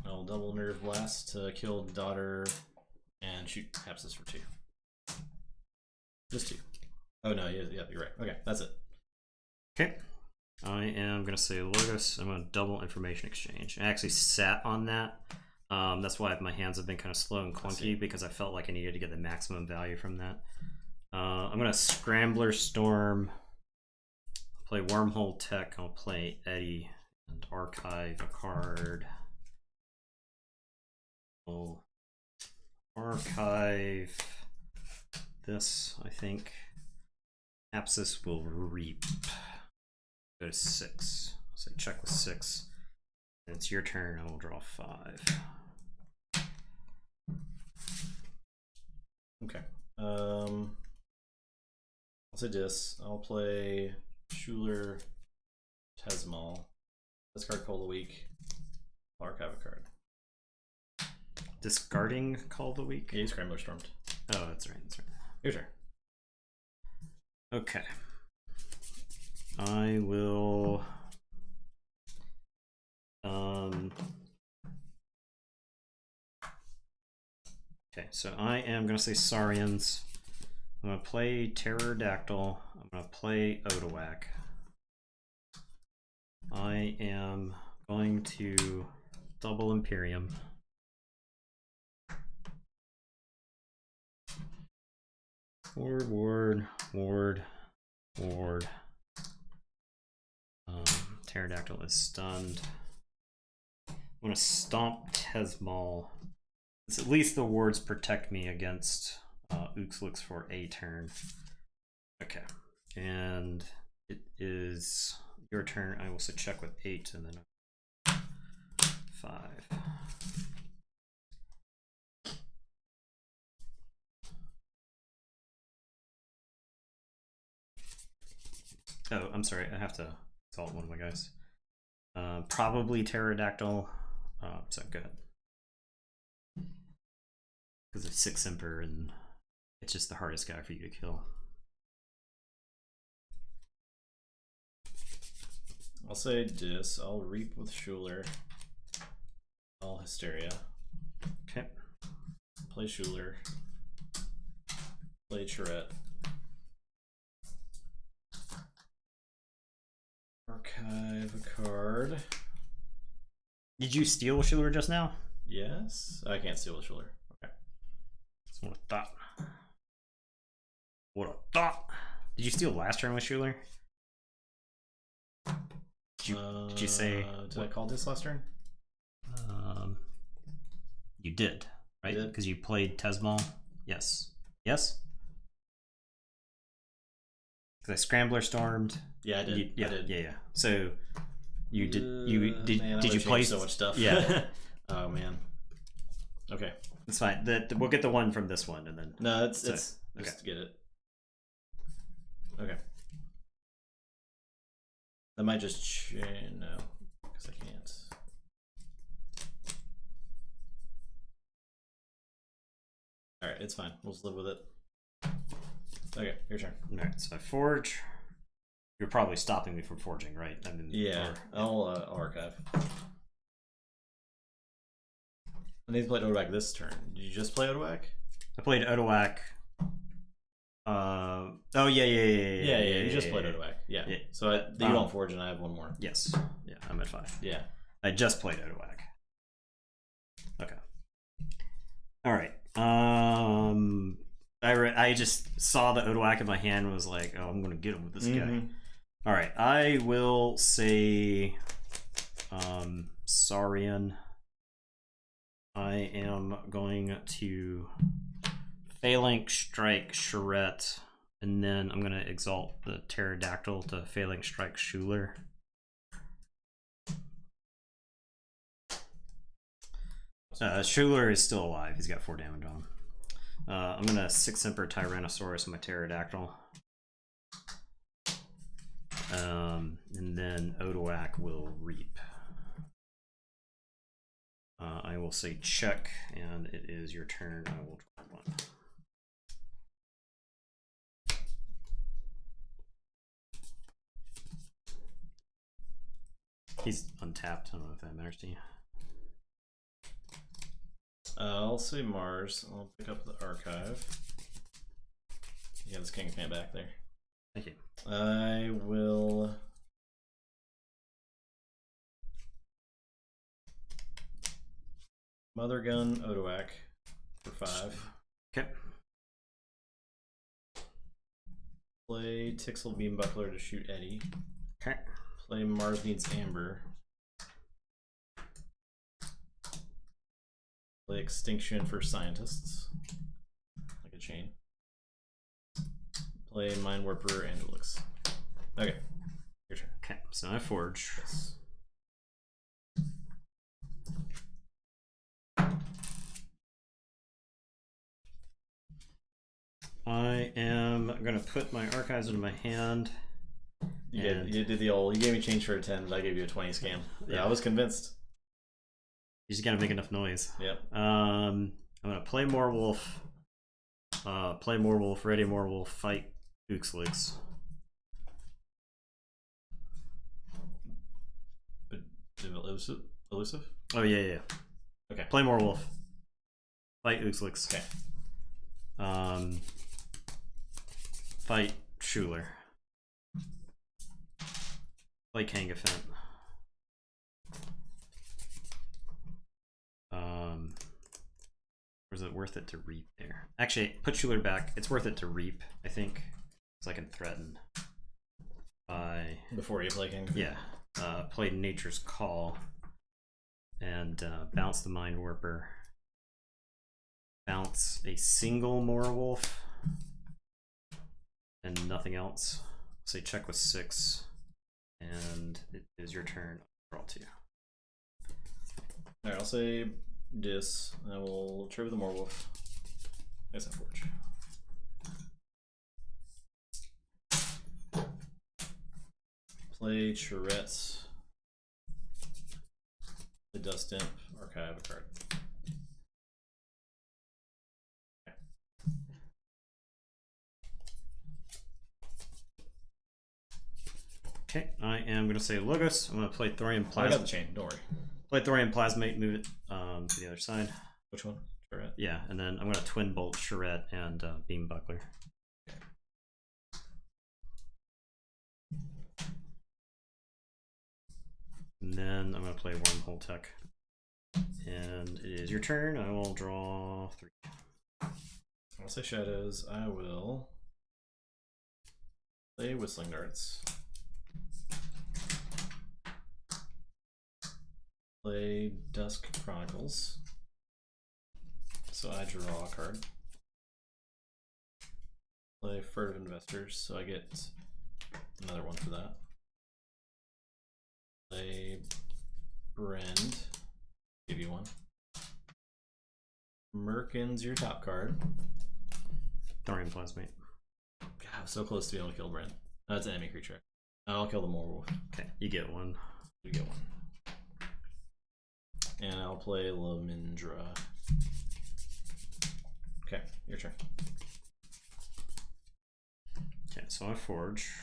I'll double Nerve Blast to kill Daughter and shoot Hapsis for 2. Just 2. Oh no, yeah, you're right. Okay, that's it. Okay. I am going to say Logos. I'm going to double Information Exchange. I actually sat on that. That's why my hands have been kind of slow and clunky, because I felt like I needed to get the maximum value from that. I'm going to Scrambler Storm. I'll play Wormhole Tech. I'll play Eddie and archive a card. I'll archive this, I think. Apsis will Reap. Go to 6. So check with 6. It's your turn. I will draw 5. Okay. I'll say this. I'll play Schuler, Tesmal. Discard Call of the Week. Archive a card. Discarding Call of the Week? Yeah, Scrambler Stormed. Oh, that's right. That's right. Your turn. Okay. I will. Okay, so I am going to say Saurians. I'm going to play Pterodactyl. I'm going to play Odawak. I am going to double Imperium. Ward. Pterodactyl is stunned. I'm going to stomp Tesmal. At least the wards protect me against Ooks looks for a turn. Okay. And it is your turn. I will say check with 8 and then 5. Oh, I'm sorry. I have to exalt one of my guys. Probably Pterodactyl. So go ahead. Because of 6 Emperor, and it's just the hardest guy for you to kill. I'll say this. I'll Reap with Schuler. I'll Hysteria. Okay. Play Schuler. Play Charette. Archive a card. Did you steal Schuler just now? Yes. I can't steal with Schuler. Okay. What a thought. What a thought. Did you steal last turn with Schuler? Did you say... Did I call this last turn? You did, right? Did? Because you played Tesmal. Yes. Yes? Because I Scrambler Stormed. Yeah, I did. I did. Yeah. So you did. Man, did you play so much stuff? Yeah. Oh man. Okay. It's fine. We'll get the one from this one, and then no, it's okay. just get it. Okay. That might just no, because I can't. All right, it's fine. We'll just live with it. Okay, your turn. All right, so I forge. You're probably stopping me from forging, right? I mean, yeah. I'll archive. I need to play Odawak this turn. Did you just play Odawak? I played Odawak. Oh yeah. You just played Odawak. Yeah. So you don't forge, and I have one more. Yes. Yeah, I'm at 5. Yeah. I just played Odawak. Okay. All right. I just saw the Odawak in my hand and was like, oh, I'm gonna get him with this guy. All right. I will say, Saurian. I am going to Phalanx Strike Charette, and then I'm going to exalt the Pterodactyl to Phalanx Strike Schuler. Schuler is still alive. He's got 4 damage on him. I'm going to 6 Emperor Tyrannosaurus my Pterodactyl. And then Odawak will Reap. I will say check, and it is your turn. I will draw 1. He's untapped. I don't know if that matters to you. I'll say Mars. I'll pick up the archive. Yeah, this King's Camp back there. Thank you. I will. Mother Gun Odawak for 5. Okay. Play Tixel Beam Buckler to shoot Eddie. Okay. Play Mars Needs Amber. Play Extinction for Scientists. Like a chain. Play Mind Warper and Ulix. Okay. Your turn. Okay, so I forge. Yes. I am gonna put my archives into my hand. You did the old. You gave me change for a 10, but I gave you a 20 scam. Yeah, I was convinced. You just gotta make enough noise. Yep. I'm gonna play more wolf. Play more wolf. Ready more wolf. Fight Ookslicks. But elusive? Oh yeah. Okay. Play more wolf. Fight Ookslicks. Okay. Fight Schuler. Play Kangafent. Or is it worth it to reap there? Actually, put Schuler back. It's worth it to reap, I think, because I can threaten. Before you play King. Yeah. Play Nature's Call and bounce the Mind Warper. Bounce a single Moorwolf and nothing else. Say check with 6, and it is your turn. Draw 2. Alright, I'll say dis. I will trade with the Moorwolf. Yes, Forge. Play Charette. The Dust Imp. Archive a card. Okay, I am going to say Logos. I'm going to play Thorium I Plasma. got the chain, don't worry. Play Thorium Plasmate, move it to the other side. Which one? Charette? Yeah, and then I'm going to Twin Bolt Charette and Beam Buckler. And then I'm going to play Wormhole Tech. And it is your turn. I will draw 3. I'll say Shadows. I will play Whistling Darts. Play Dusk Chronicles. So I draw a card. Play Furtive Investors, so I get another one for that. Play Brend. Give you one. Merkin's your top card. Thorium Plasmate. God, I was so close to being able to kill Brend. That's an enemy creature. I'll kill the Moorwolf. Okay, you get one. You get one. And I'll play Lamindra. Okay, your turn. Okay, so I forge.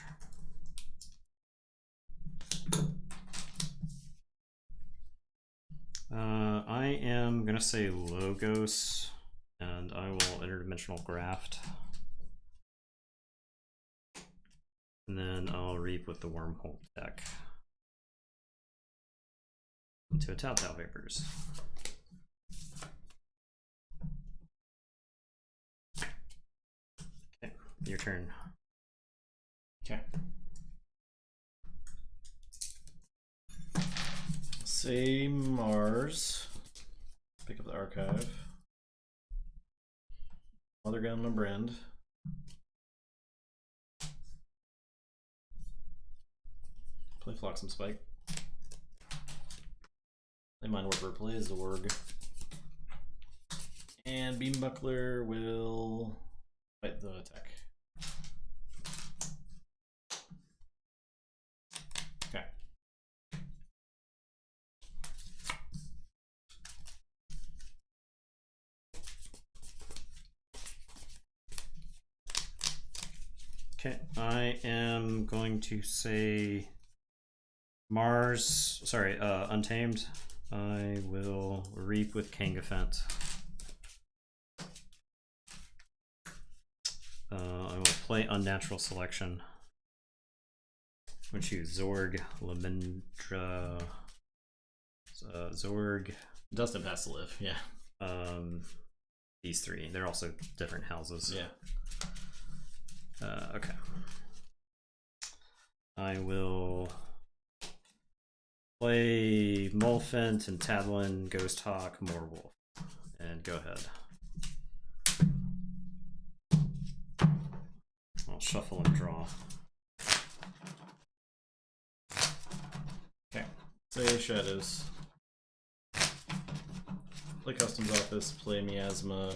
I am gonna say Logos, and I will interdimensional graft. And then I'll reap with the Wormhole deck. Into a Tau Vapors. Okay, your turn. Okay. Say Mars. Pick up the archive. Mother Gun and Brand. Play Flotsam Spike. Play Mind Warper. Play Zorg. And Beam Buckler will fight the attack. Okay. Okay, I am going to say Mars, sorry, Untamed. I will reap with Kangafent. I will play Unnatural Selection. I'm going to choose Zorg, Lamindra, Zorg. Dust Imp has to live, yeah. These 3, they're also different houses. Yeah. Okay. I will play Molfent and Tadlin, Ghost Hawk, Moorwolf, and go ahead. I'll shuffle and draw. Okay. Say Shadows. Play Customs Office, play Miasma.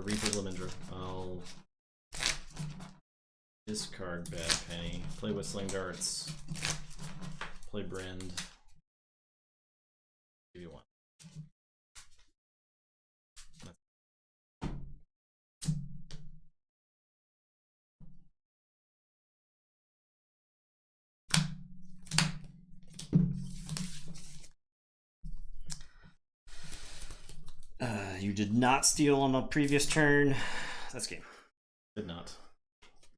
Or Reaper Lemendra. I'll discard Bad Penny. Play Whistling Darts. Play Brand. Give you one. You did not steal on the previous turn. That's game. Did not.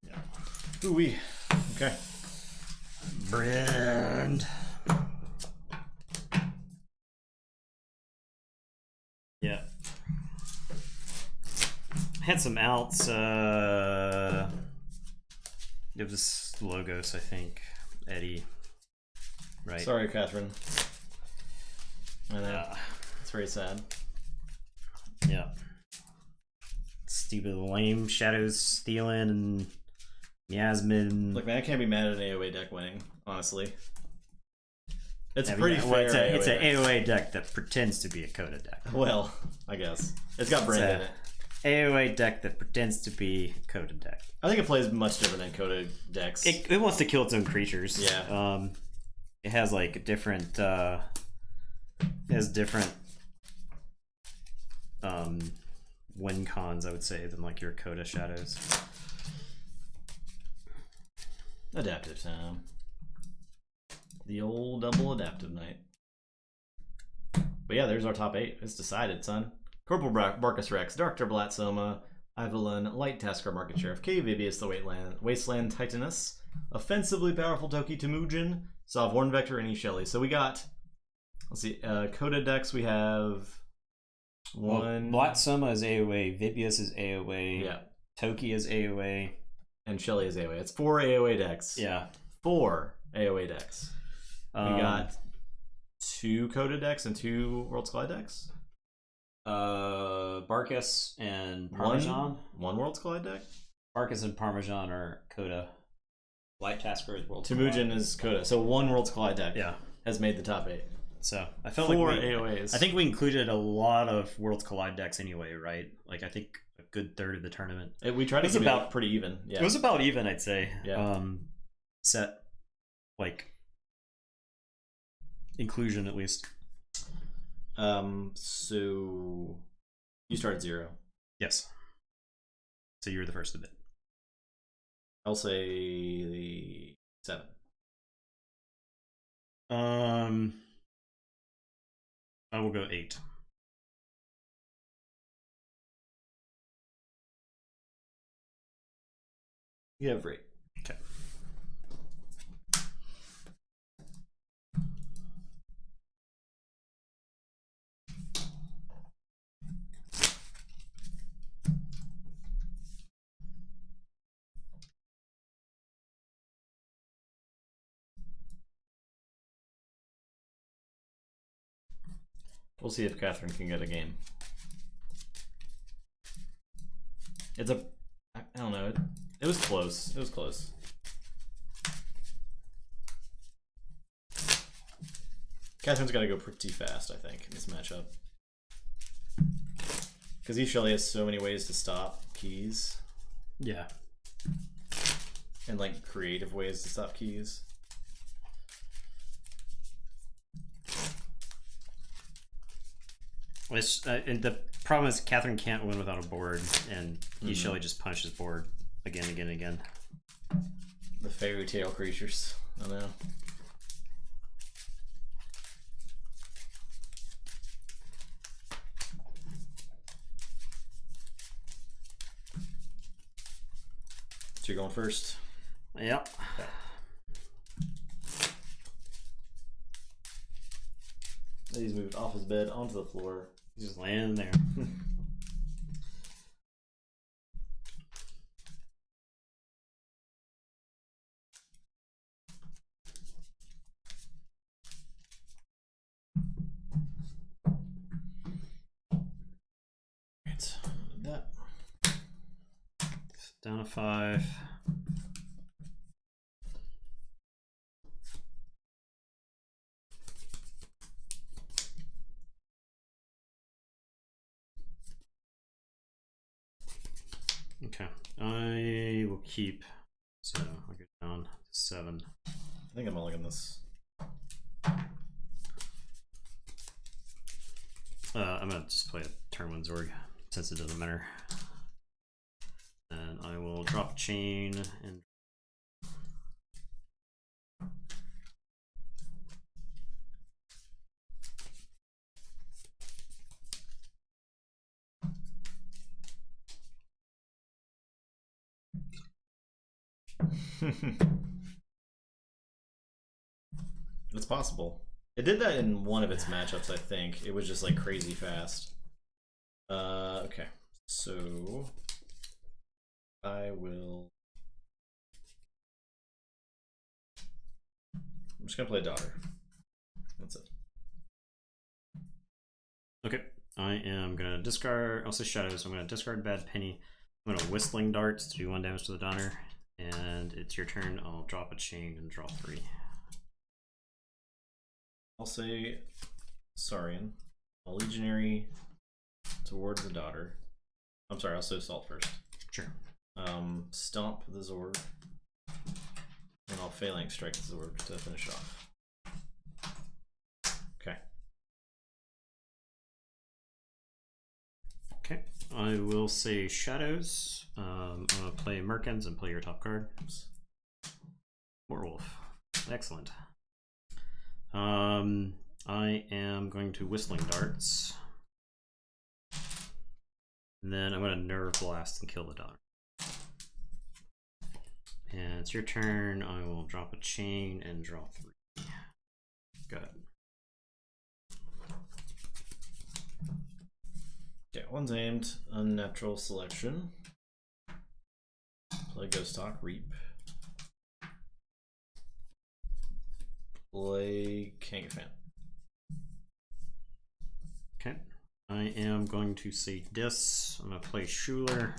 Yeah. Ooh wee. Okay. Brand. Yeah. Had some outs. It was Logos, I think. Eddie. Right. Sorry, Catherine. I know. It's very sad. Yeah. Stupid lame Shadows stealing and Yasmin. Look, man, I can't be mad at an AoE deck winning, honestly. It's I mean, pretty fair. It's an AoE deck that pretends to be a Coda deck. Well, I guess. It's got Brand in it. AoE deck that pretends to be a Coda deck. I think it plays much different than Coda decks. It wants to kill its own creatures. Yeah. It has like a different win cons, I would say, than like your Coda Shadows. Adaptive time. The old double adaptive night. But yeah, there's our top 8. It's decided, son. Corporal Barcus Rex, Dr. Blatsoma, Ivalin, Light Tasker Market Sheriff, K. Vibius the Wasteland Titanus, Offensively Powerful Toki Temujin, Sovhorn Vector, and Shelley. So we got, let's see, Coda decks we have one. Well, Blatsoma is AoE, Vibius is AoE, yeah. Toki is AoE. And Shelley is AoE. It's 4 AoE decks. Yeah. 4 AoE decks. We got 2 Coda decks and 2 Worlds Collide decks. Barcus and Parmesan. One Worlds Collide deck. Barcus and Parmesan are Coda. Light Tasker is Worlds Temujin Collide. is Coda. So 1 Worlds Collide deck has made the top 8. So I felt 4 like AoEs. I think we included a lot of Worlds Collide decks anyway, right? Like I think a good third of the tournament. We tried to keep it pretty even. Yeah. It was about even, I'd say. Yeah. Set like inclusion at least. So you started 0. Yes. So you were the first to bid. I'll say 7. I will go 8. You have 8. Okay. We'll see if Catherine can get a game. It's a... I don't know. It was close. It was close. Catherine's got to go pretty fast, I think, in this matchup. Because he surely has so many ways to stop keys. Yeah. And, like, creative ways to stop keys. Which, and the problem is Catherine can't win without a board, and he surely just punishes board again, again, again. The fairy tale creatures. I know. So you're going first? Yep. Okay. He's moved off his bed onto the floor. He's just laying there. Right. That. Down to 5. Okay, I will keep. So I'll go down to 7. I think I'm mulliganing this. I'm gonna just play a turn 1 Zorg since it doesn't matter. And I will drop chain and It's possible. It did that in one of its matchups, I think. It was just like crazy fast. Okay. So I will. I'm just gonna play a daughter. That's it. okay. I am gonna discard. I'll say shadows. I'm gonna discard bad penny. I'm gonna whistling darts to do 1 damage to the daughter. And it's your turn. I'll drop a chain and draw 3. I'll say Saurian. A legionary towards the daughter. I'm sorry, I'll say Salt first. Sure. Stomp the Zorg. And I'll Phalanx strike the Zorg to finish it off. Okay. Okay. I will say shadows. I'm gonna play Merkins and play your top card. Werewolf. Excellent. I am going to whistling darts. And then I'm going to nerve blast and kill the daughter. And it's your turn. I will drop a chain and draw 3. Go ahead. Okay, one's aimed. Unnatural selection. Play Ghost Talk, Reap. Play Kangafant. Okay. I am going to say Dis. I'm going to play Schuler.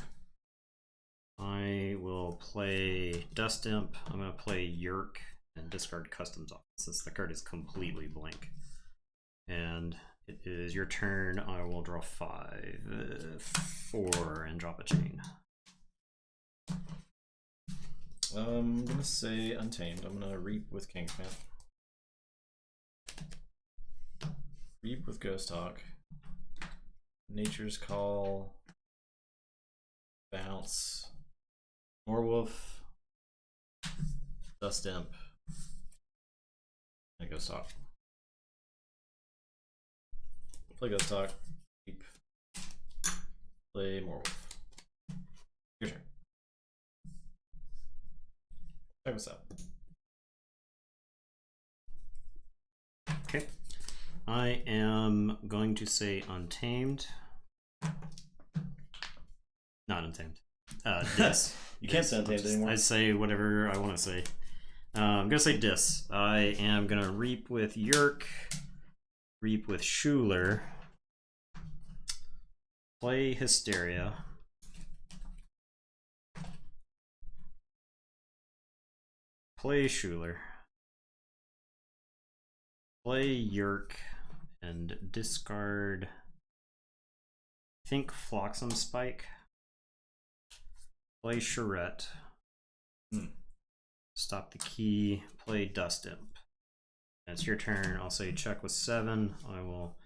I will play Dust Imp. I'm going to play Yerk and discard Customs off since the card is completely blank. And it is your turn. I will draw 5, 4, and drop a chain. I'm going to say Untamed. I'm going to Reap with Kangafant. Reap with Ghost Hawk. Nature's Call. Bounce. Warwolf. Dust Imp. And Ghost Hawk. Play Ghost Hawk. Reap. Play Warwolf. Your turn. Check this out. Okay. I am going to say Untamed. Not Untamed. Dis. You can't say Untamed anymore. I say whatever I want to say. I'm going to say Dis. I am going to Reap with Yerk. Reap with Schuler. Play Hysteria. Play Schuler. Play Yerk and discard, I think, Flotsam Spike. Play Charette. Stop the key. Play Dust Imp. And it's your turn. I'll say check with 7. I will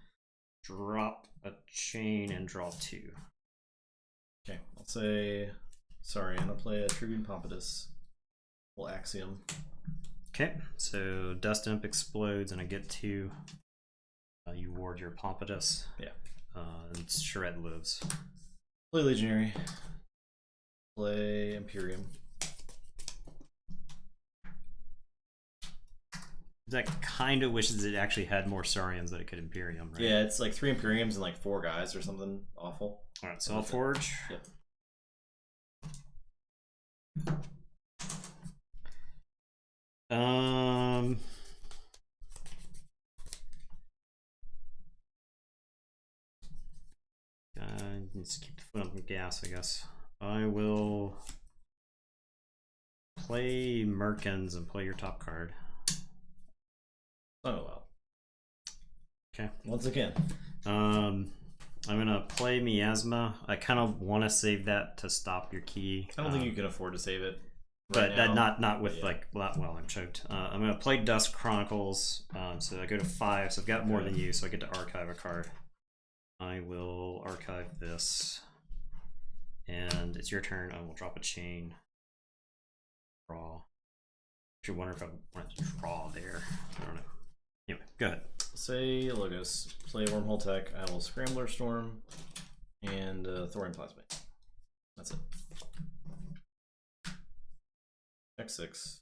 drop a chain and draw 2. Okay, I'll say sorry, I'm gonna play a Tribune Pompatus. Full Axiom. Okay, so Dust Imp explodes and I get 2. You ward your Pompatus. Yeah. And Charette lives. Play Legionary. Play Imperium. That kind of wishes it actually had more Saurians that it could Imperium, right? Yeah, it's like 3 Imperiums and like 4 guys or something awful. Alright, so I'll forge. Yep. Let's keep the foot on the gas, I guess. I will play Merkins and play your top card. Oh well. Okay. Once again. I'm gonna gonna play Miasma. I kind of want to save that to stop your key. I don't think you can afford to save it. But not with like, well, I'm choked. I'm gonna play Dusk Chronicles. So I go to 5, so I've got more than you, so I get to archive a card. I will archive this, and it's your turn. I will drop a chain. Draw. I wonder if I want to draw there. I don't know. Anyway, go ahead. Say Logos. Play Wormhole Tech. I will Scrambler Storm and Thorium Plasma. That's it. Check 6.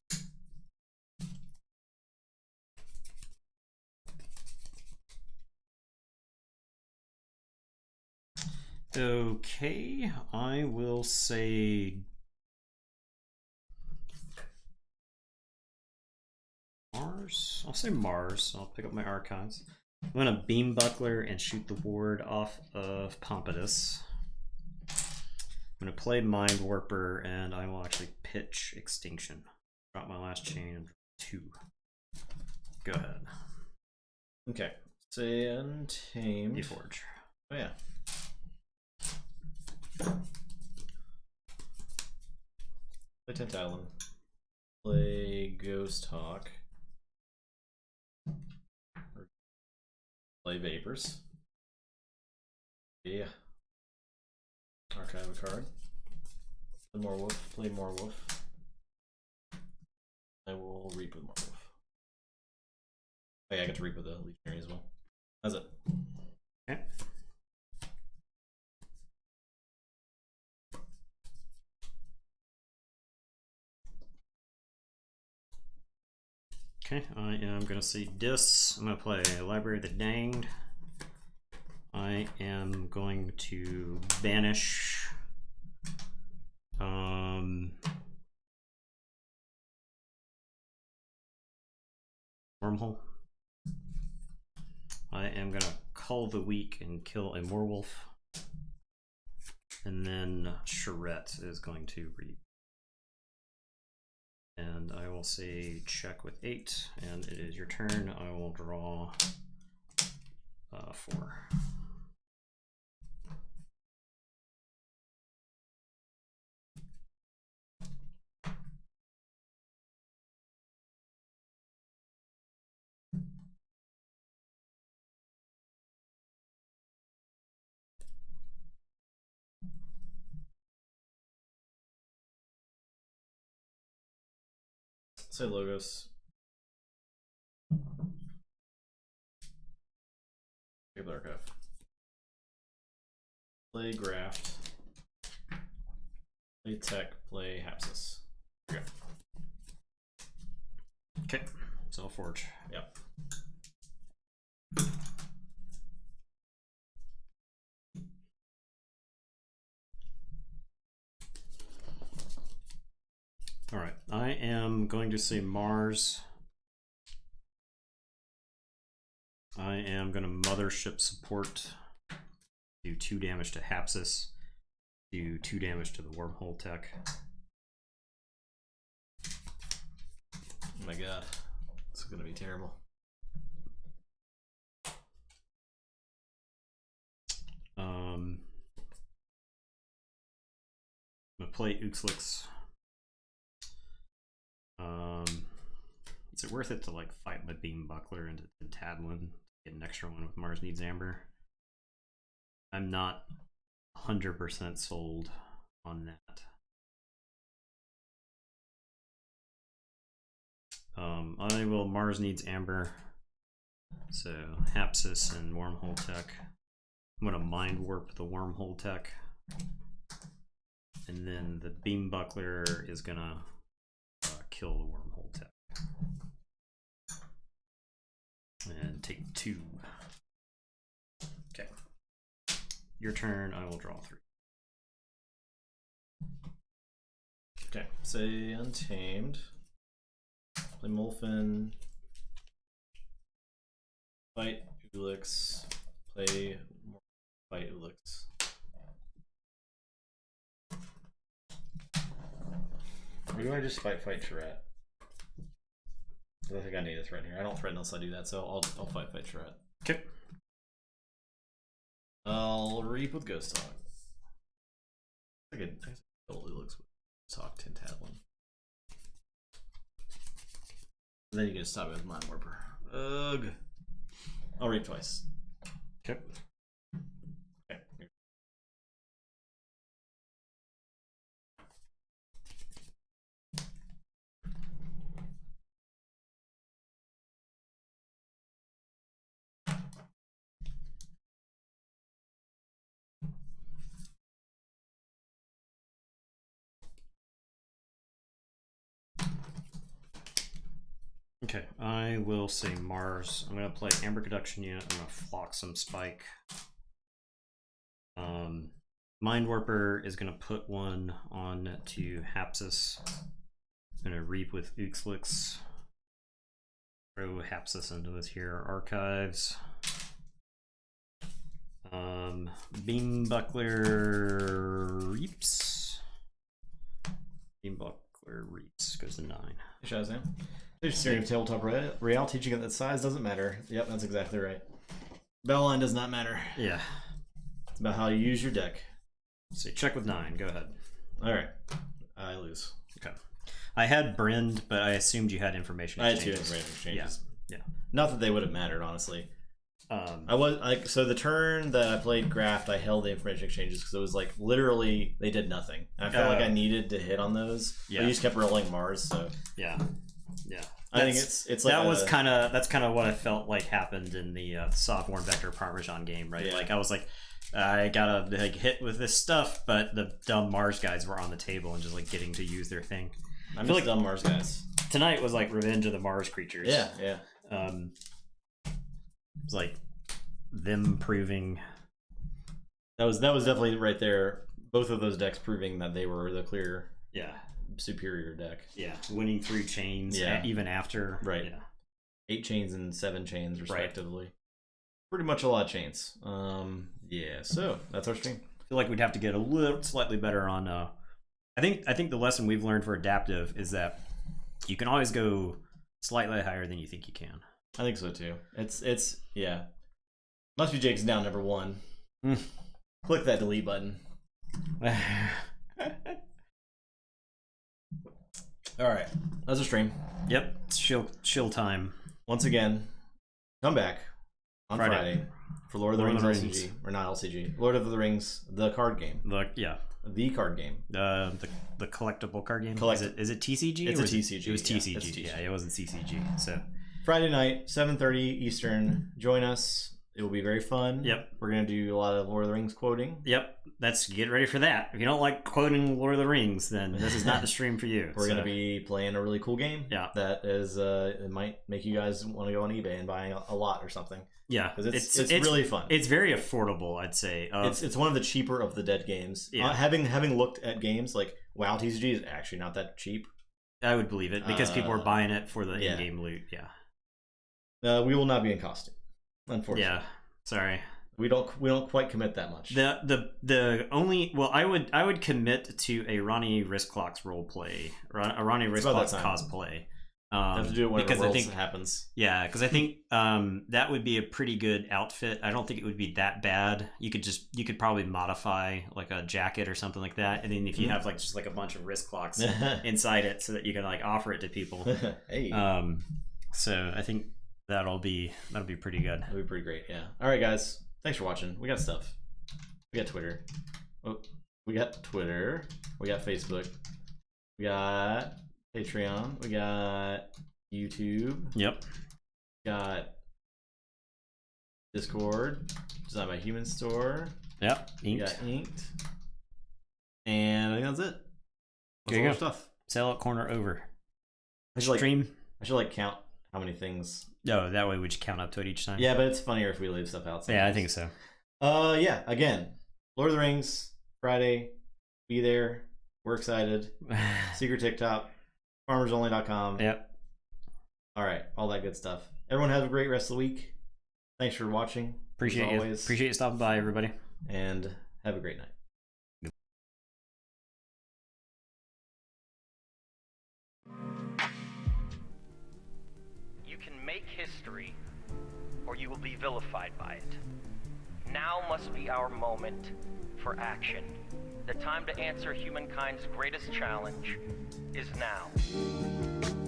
Okay, I will say Mars. I'll say Mars. I'll pick up my archives. I'm gonna Beam Buckler and shoot the ward off of Pompatus. I'm gonna play Mind Warper and I will actually pitch Extinction. Drop my last chain and 2. Go ahead. Okay. Say Untamed. Keyforge. Oh yeah. Play Tent Island. Play Ghost Hawk. Play Vapors. Yeah. Archive a card. Play more Wolf. Play more Wolf. I will Reap with more Wolf. Oh yeah, I get to Reap with the Legionary as well. That's it. Okay. Okay, I am going to say Dis. I'm going to play Library of the Danged. I am going to banish Wormhole. I am going to Cull the Weak and kill a Moorwolf. And then Charette is going to read. And I will say check with 8, and it is your turn. I will draw 4. Say Logos. Table Archive. Play Graft. Play Tech. Play Hapsis. Okay. Okay, so I'll forge. Yep. All right, I am going to say Mars. I am going to Mothership Support. Do 2 damage to Hapsis. Do 2 damage to the Wormhole Tech. Oh my god. This is going to be terrible. I'm going to play Uxlix. Is it worth it to like fight my Beam Buckler into Tadwin, get an extra one with Mars Needs Amber? I'm not 100% sold on that. I will Mars Needs Amber. So Hapsis and Wormhole Tech. I'm gonna Mind Warp the Wormhole Tech. And then the Beam Buckler is gonna kill the Wormhole Tech. And take 2. Okay. Your turn, I will draw 3. Okay, say Untamed. Play Molfin. Fight Ulix. Play Fight Ulix. Or do I just fight Charette? I think I need a threat here. I don't threaten unless I do that, so I'll fight Charette. Okay. I'll Solar Reap with Ghost Hawk. I could totally looks with Ghost Hawk Tintatlin. Then you can stop it with Mind Warper. Ugh. I'll reap twice. Okay. Okay. Okay, I will say Mars. I'm gonna play Amber Conduction Unit. I'm gonna flock some Spike. Mind Warper is gonna put one on to Hapsis. I'm gonna reap with Uxlix. Throw Hapsis into this here archives. Beam Buckler Reaps. Beam Buckler Reaps goes to 9. Hey, Shazam. There's Tabletop Real teaching it that size doesn't matter. Yep, that's exactly right. Battle line does not matter. Yeah. It's about how you use your deck. So check with 9. Go ahead. Alright. I lose. Okay. I had Brend, but I assumed you had information I had 2 exchanges. information exchanges. Yeah. Not that they would have mattered, honestly. I was like, so the turn that I played Graft, I held the information exchanges because it was like literally they did nothing. And I felt like I needed to hit on those. Yeah. But you just kept rolling Mars, so yeah. I think it's like that's kind of what I felt like happened in the Softworn Vector Parmesan game, right? Yeah. Like I was like, I gotta like hit with this stuff, but the dumb Mars guys were on the table and just like getting to use their thing. I feel like dumb Mars guys. Tonight was like Revenge of the Mars Creatures. Yeah. It was like them proving that was definitely right there. Both of those decks proving that they were the clear superior deck. Yeah, winning 3 chains. Yeah. Even after. Right. Yeah. 8 chains and 7 chains respectively. Right. Pretty much a lot of chains. Yeah. So that's our stream. I feel like we'd have to get a little slightly better on. I think the lesson we've learned for adaptive is that you can always go slightly higher than you think you can. I think so too. It's yeah. Must be Jake's down number 1. Click that delete button. All right, that's a stream. Yep, it's chill time. Once again, come back on Friday for Lord of the Rings LCG, or not LCG, Lord of the Rings, the card game. The card game. The collectible card game. Is it TCG? It's a TCG. It was TCG. It's TCG. Yeah, it wasn't CCG. So Friday night, 7:30 Eastern. Join us. It will be very fun. Yep. We're gonna do a lot of Lord of the Rings quoting. Yep. Get ready for that. If you don't like quoting Lord of the Rings, then this is not the stream for you. We're gonna be playing a really cool game. Yeah. That is, it might make you guys want to go on eBay and buy a lot or something. Yeah, because it's really fun. It's very affordable, I'd say. It's one of the cheaper of the dead games. Yeah. Having looked at games like WoW TCG is actually not that cheap. I would believe it because people are buying it for the in-game loot. Yeah. We will not be in costume, unfortunately. Yeah. Sorry. We don't quite commit that much. The only I would commit to a Ronnie Wristclocks role play, a Ronnie Wristclocks cosplay. Have to do it whenever because Worlds happens. Yeah, because I think that would be a pretty good outfit. I don't think it would be that bad. You could probably modify like a jacket or something like that, and then if you have like just like a bunch of wrist clocks inside it, so that you can like offer it to people. Hey. So I think that'll be pretty good. That'll be pretty great. Yeah. All right, guys. Thanks for watching. We got stuff. We got Twitter. Oh, we got Twitter. We got Facebook. We got Patreon. We got YouTube. Yep. We got Discord. Designed by Human Store. Yep. We got Inked. And I think that's it. There you go. Stuff. Sellout corner over. I should Stream. I should like count how many things. No, that way we just count up to it each time. Yeah, but it's funnier if we leave stuff out. Yeah, I think so. Yeah. Again, Lord of the Rings Friday. Be there. We're excited. Secret TikTok. FarmersOnly.com. Yep. All right, all that good stuff. Everyone have a great rest of the week. Thanks for watching. Appreciate you. Appreciate you stopping by, everybody. And have a great night. You can make history, or you will be vilified by it. Now must be our moment for action. The time to answer humankind's greatest challenge is now.